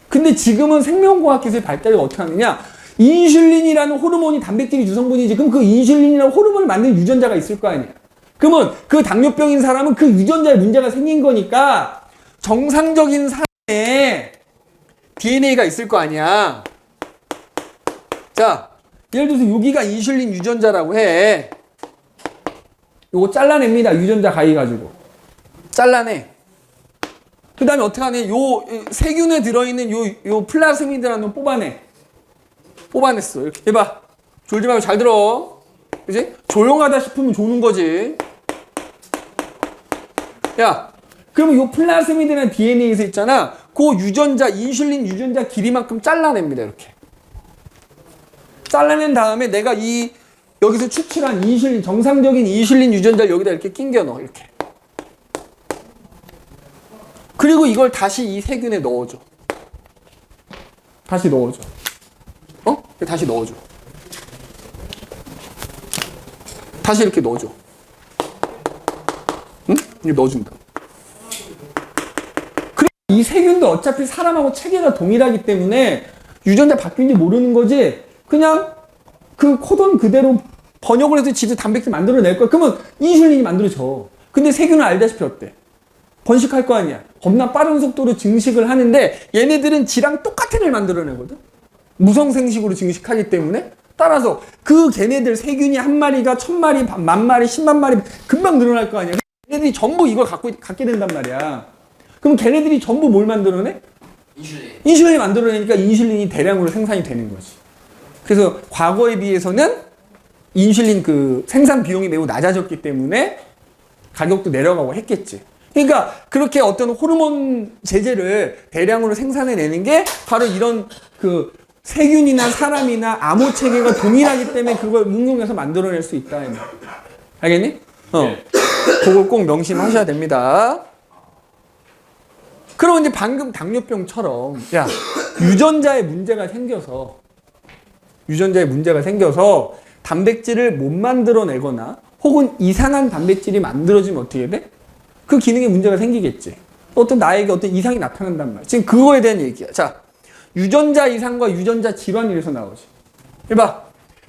S1: 근데 지금은 생명공학 기술의 발달이 어떻게 하느냐? 인슐린이라는 호르몬이 단백질이 주성분이지. 그럼 그 인슐린이라는 호르몬을 만드는 유전자가 있을 거 아니야. 그러면 그 당뇨병인 사람은 그 유전자에 문제가 생긴 거니까 정상적인 사람의 DNA가 있을 거 아니야. 자, 예를 들어서 여기가 인슐린 유전자라고 해. 요거 잘라냅니다. 유전자 가위가지고. 잘라내. 그 다음에 어떻게 하냐. 요 세균에 들어있는 요 플라스미드라는 놈 뽑아내. 뽑아냈어. 이렇게 해봐. 졸지 말고 잘 들어. 그지? 조용하다 싶으면 조는 거지. 야, 그러면 요 플라스미드라는 DNA에서 있잖아. 그 유전자, 인슐린 유전자 길이만큼 잘라냅니다. 이렇게. 잘라낸 다음에 내가 여기서 추출한 인슐린, 정상적인 인슐린 유전자를 여기다 이렇게 끼겨 넣어. 이렇게. 그리고 이걸 다시 이 세균에 넣어줘. 다시 넣어줘. 어? 다시 넣어줘. 다시 이렇게 넣어줘. 응? 이렇게 넣어준다. 그리고 이 세균도 어차피 사람하고 체계가 동일하기 때문에 유전자 바뀐지 모르는 거지. 그냥 그 코돈 그대로 번역을 해서 지들 단백질 만들어낼 거야. 그러면 인슐린이 만들어져. 근데 세균은 알다시피 어때? 번식할 거 아니야. 겁나 빠른 속도로 증식을 하는데 얘네들은 지랑 똑같은 애를 만들어내거든. 무성생식으로 증식하기 때문에 따라서 그 걔네들 세균이 한 마리가 1000마리, 10,000마리, 10만 마리 금방 늘어날 거 아니야. 걔네들이 전부 이걸 갖게 된단 말이야. 그럼 걔네들이 전부 뭘 만들어내? 인슐린이 만들어내니까 인슐린이 대량으로 생산이 되는 거지. 그래서 과거에 비해서는 인슐린 그 생산 비용이 매우 낮아졌기 때문에 가격도 내려가고 했겠지. 그러니까 그렇게 어떤 호르몬 제제를 대량으로 생산해내는 게 바로 이런 그 세균이나 사람이나 암호 체계가 동일하기 때문에 그걸 응용해서 만들어낼 수 있다. 알겠니? 그걸 꼭 명심하셔야 됩니다. 그럼 이제 방금 당뇨병처럼 야 유전자에 문제가 생겨서 단백질을 못 만들어내거나 혹은 이상한 단백질이 만들어지면 어떻게 돼? 그 기능에 문제가 생기겠지. 어떤 나에게 어떤 이상이 나타난단 말이야. 지금 그거에 대한 얘기야. 자, 유전자 이상과 유전자 질환이 이래서 나오지. 해봐.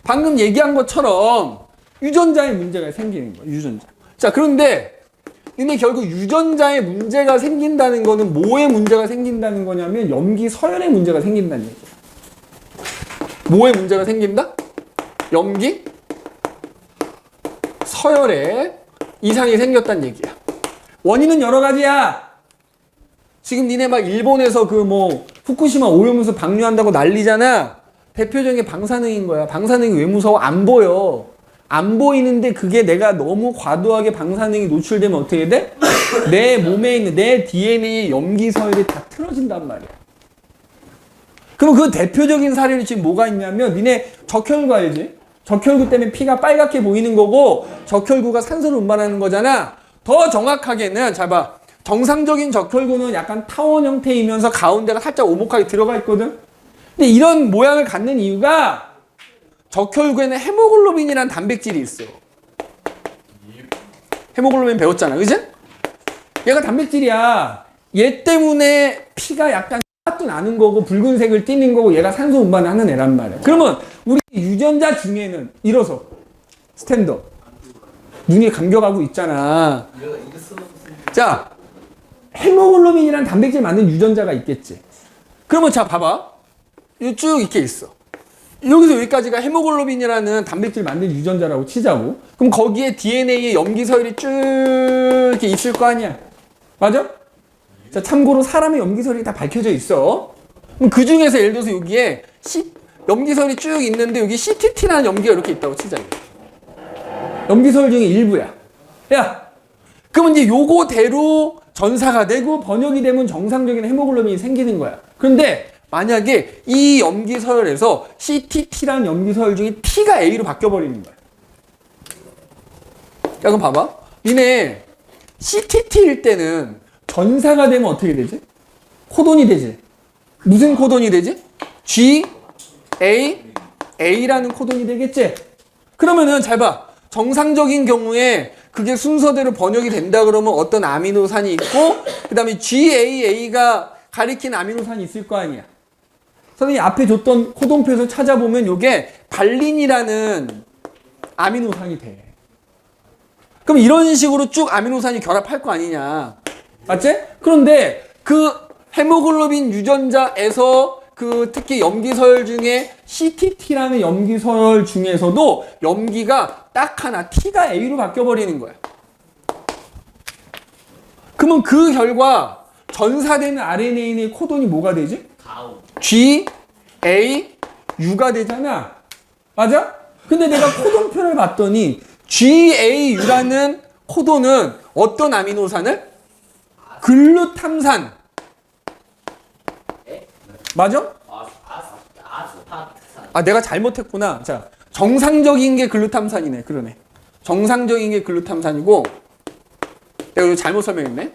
S1: 방금 얘기한 것처럼 유전자에 문제가 생기는 거야. 유전자. 자, 그런데 근데 결국 유전자에 문제가 생긴다는 거는 뭐에 문제가 생긴다는 거냐면 염기 서열에 문제가 생긴다는 얘기야. 뭐에 문제가 생긴다? 염기 서열에 이상이 생겼다는 얘기야. 원인은 여러 가지야. 지금 니네 막 일본에서 그 뭐 후쿠시마 오염수 방류한다고 난리잖아. 대표적인 게 방사능인 거야. 방사능이 왜 무서워? 안 보여. 안 보이는데 그게 내가 너무 과도하게 방사능이 노출되면 어떻게 돼? 내 몸에 있는 내 DNA의 염기서열이 다 틀어진단 말이야. 그럼 그 대표적인 사례로 지금 뭐가 있냐면 니네 적혈구 알지? 적혈구 때문에 피가 빨갛게 보이는 거고 적혈구가 산소를 운반하는 거잖아. 더 정확하게는 잘 봐. 정상적인 적혈구는 약간 타원 형태이면서 가운데가 살짝 오목하게 들어가 있거든. 근데 이런 모양을 갖는 이유가 적혈구에는 헤모글로빈이라는 단백질이 있어. 헤모글로빈 배웠잖아, 그지? 얘가 단백질이야. 얘 때문에 피가 약간 또 나는 거고 붉은색을 띠는 거고 얘가 산소 운반을 하는 애란 말이야. 그러면 우리 유전자 중에는 일어서 스탠더 눈이 감겨가고 있잖아. 자, 헤모글로빈이라는 단백질 만든 유전자가 있겠지. 그러면 자 봐봐. 쭉 이렇게 있어. 여기서 여기까지가 헤모글로빈이라는 단백질 만든 유전자라고 치자고. 그럼 거기에 DNA의 염기서열이 쭉 이렇게 있을 거 아니야. 맞아? 자, 참고로 사람의 염기서열이 다 밝혀져 있어. 그럼 그 중에서 예를 들어서 여기에 염기서열이 쭉 있는데 여기 CTT라는 염기가 이렇게 있다고 치자. 염기서열 중에 일부야. 야, 그러면 이제 요거대로 전사가 되고 번역이 되면 정상적인 헤모글로빈이 생기는 거야. 그런데 만약에 이 염기서열에서 CTT라는 염기서열 중에 T가 A로 바뀌어버리는 거야. 야, 그럼 봐봐. 니네 CTT일 때는 전사가 되면 어떻게 되지? 코돈이 되지. 무슨 코돈이 되지? G, A, A라는 코돈이 되겠지? 그러면은 잘 봐. 정상적인 경우에 그게 순서대로 번역이 된다 그러면 어떤 아미노산이 있고 그 다음에 GAA가 가리킨 아미노산이 있을 거 아니야. 선생님이 앞에 줬던 코돈표에서 찾아보면 이게 발린이라는 아미노산이 돼. 그럼 이런 식으로 쭉 아미노산이 결합할 거 아니냐. 맞지? 그런데 그 헤모글로빈 유전자에서 그 특히 염기서열 중에 CTT라는 염기서열 중에서도 염기가 딱 하나 T가 A로 바뀌어버리는 거야. 그러면 그 결과 전사되는 RNA의 코돈이 뭐가 되지? G, A, U가 되잖아. 맞아? 근데 내가 코돈표를 봤더니 G, A, U라는 코돈은 어떤 아미노산을? 글루탐산. 맞아? 아, 내가 잘못했구나. 자, 정상적인 게 글루탐산이네. 그러네. 정상적인 게 글루탐산이고, 내가 이거 잘못 설명했네.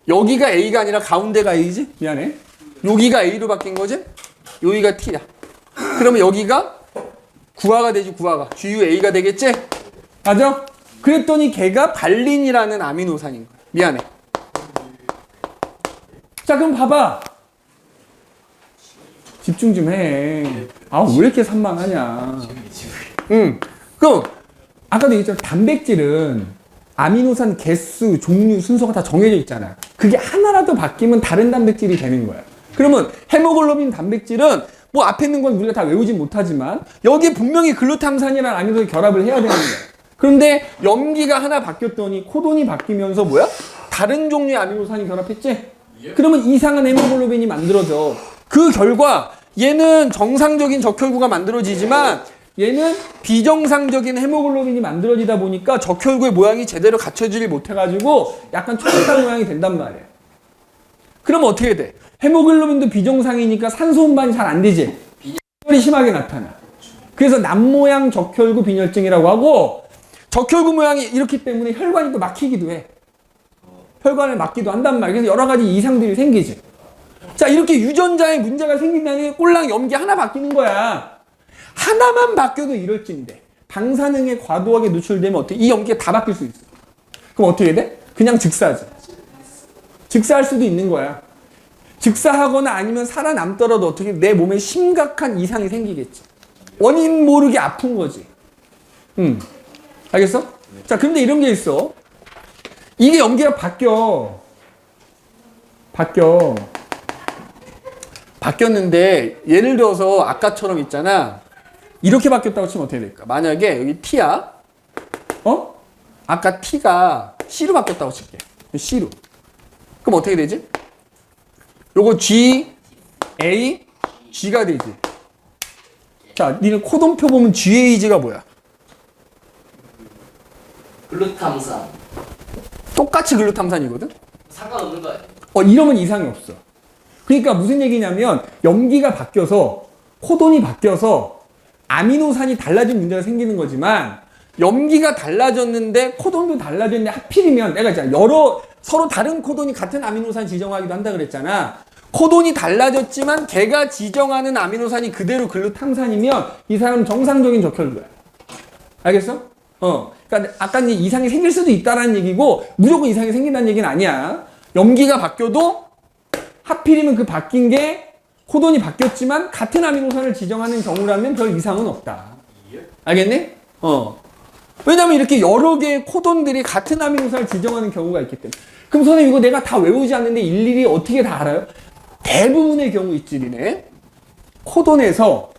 S1: 여기가 A가 아니라 가운데가 A지? 미안해. 여기가 A로 바뀐 거지? 여기가 T야. 그러면 여기가 구화가 되지, 구화가. GUA가 되겠지? 맞아? 그랬더니 걔가 발린이라는 아미노산인 거야. 미안해. 자, 그럼 봐봐. 집중 좀 해. 아, 왜 이렇게 산만하냐. 그럼 아까도 얘기했잖아. 단백질은 아미노산 개수, 종류, 순서가 다 정해져 있잖아. 그게 하나라도 바뀌면 다른 단백질이 되는 거야. 그러면 헤모글로빈 단백질은 뭐 앞에 있는 건 우리가 다 외우진 못하지만 여기에 분명히 글루탐산이라는 아미노산이 결합을 해야 되는 거야. 그런데 염기가 하나 바뀌었더니 코돈이 바뀌면서 뭐야? 다른 종류의 아미노산이 결합했지? 그러면 이상한 헤모글로빈이 만들어져. 그 결과 얘는 정상적인 적혈구가 만들어지지만 얘는 비정상적인 헤모글로빈이 만들어지다 보니까 적혈구의 모양이 제대로 갖춰지지 못해가지고 약간 초록한 모양이 된단 말이야. 그러면 어떻게 돼? 헤모글로빈도 비정상이니까 산소 운반이 잘 안 되지? 빈혈이 심하게 나타나. 그래서 남모양 적혈구 빈혈증이라고 하고 적혈구 모양이 이렇기 때문에 혈관이 또 막히기도 해. 혈관을 막기도 한단 말이야. 그래서 여러 가지 이상들이 생기지. 자, 이렇게 유전자에 문제가 생긴다니 꼴랑 염기 하나 바뀌는 거야. 하나만 바뀌어도 이럴진데 방사능에 과도하게 노출되면 어떻게? 이 염기가 다 바뀔 수 있어. 그럼 어떻게 돼? 그냥 즉사하지. 즉사할 수도 있는 거야. 즉사하거나 아니면 살아남더라도 어떻게 내 몸에 심각한 이상이 생기겠지. 원인 모르게 아픈 거지. 알겠어? 자, 근데 이런 게 있어. 이게 염기가 바뀌었는데 예를 들어서 아까처럼 있잖아. 이렇게 바뀌었다고 치면 어떻게 될까? 만약에 여기 T야. 아까 T가 C로 바뀌었다고 칠게. C로. 그럼 어떻게 되지? 요거 G, A, G가 되지. 자, 니네 코돈표 보면 GAG가 뭐야?
S3: 글루탐산.
S1: 똑같이 글루탐산이거든?
S3: 상관없는 거 아니에요?
S1: 이러면 이상이 없어. 그러니까 무슨 얘기냐면 염기가 바뀌어서 코돈이 바뀌어서 아미노산이 달라진 문제가 생기는 거지만 염기가 달라졌는데 코돈도 달라졌는데 하필이면 내가 있잖아 여러 서로 다른 코돈이 같은 아미노산 지정하기도 한다 그랬잖아. 코돈이 달라졌지만 걔가 지정하는 아미노산이 그대로 글루탐산이면 이 사람은 정상적인 적혈구야. 알겠어? 그러니까 아까 이제 이상이 생길 수도 있다라는 얘기고 무조건 이상이 생긴다는 얘기는 아니야. 염기가 바뀌어도 하필이면 그 바뀐 게 코돈이 바뀌었지만 같은 아미노산을 지정하는 경우라면 별 이상은 없다. 알겠니? 왜냐면 이렇게 여러 개의 코돈들이 같은 아미노산을 지정하는 경우가 있기 때문에. 그럼 선생님 이거 내가 다 외우지 않는데 일일이 어떻게 다 알아요? 대부분의 경우 있지, 니네. 코돈에서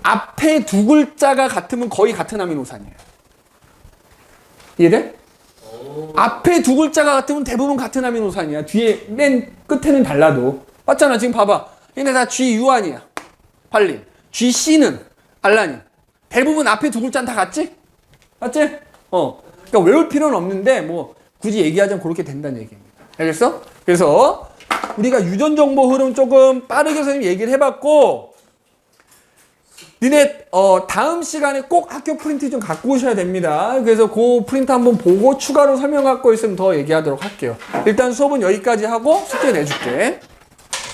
S1: 앞에 두 글자가 같으면 거의 같은 아미노산이에요. 이해돼? 앞에 두 글자가 같으면 대부분 같은 아미노산이야. 뒤에 맨 끝에는 달라도. 맞잖아. 지금 봐봐. 얘네 다 GU 아니야. 발린. GC는 알라닌. 대부분 앞에 두 글자는 다 같지? 맞지? 그러니까 외울 필요는 없는데 뭐 굳이 얘기하자면 그렇게 된다는 얘기입니다. 알겠어? 그래서 우리가 유전 정보 흐름 조금 빠르게 선생님 얘기를 해봤고 니네 다음 시간에 꼭 학교 프린트 좀 갖고 오셔야 됩니다. 그래서 그 프린트 한번 보고 추가로 설명 갖고 있으면 더 얘기하도록 할게요. 일단 수업은 여기까지 하고 숙제 내줄게.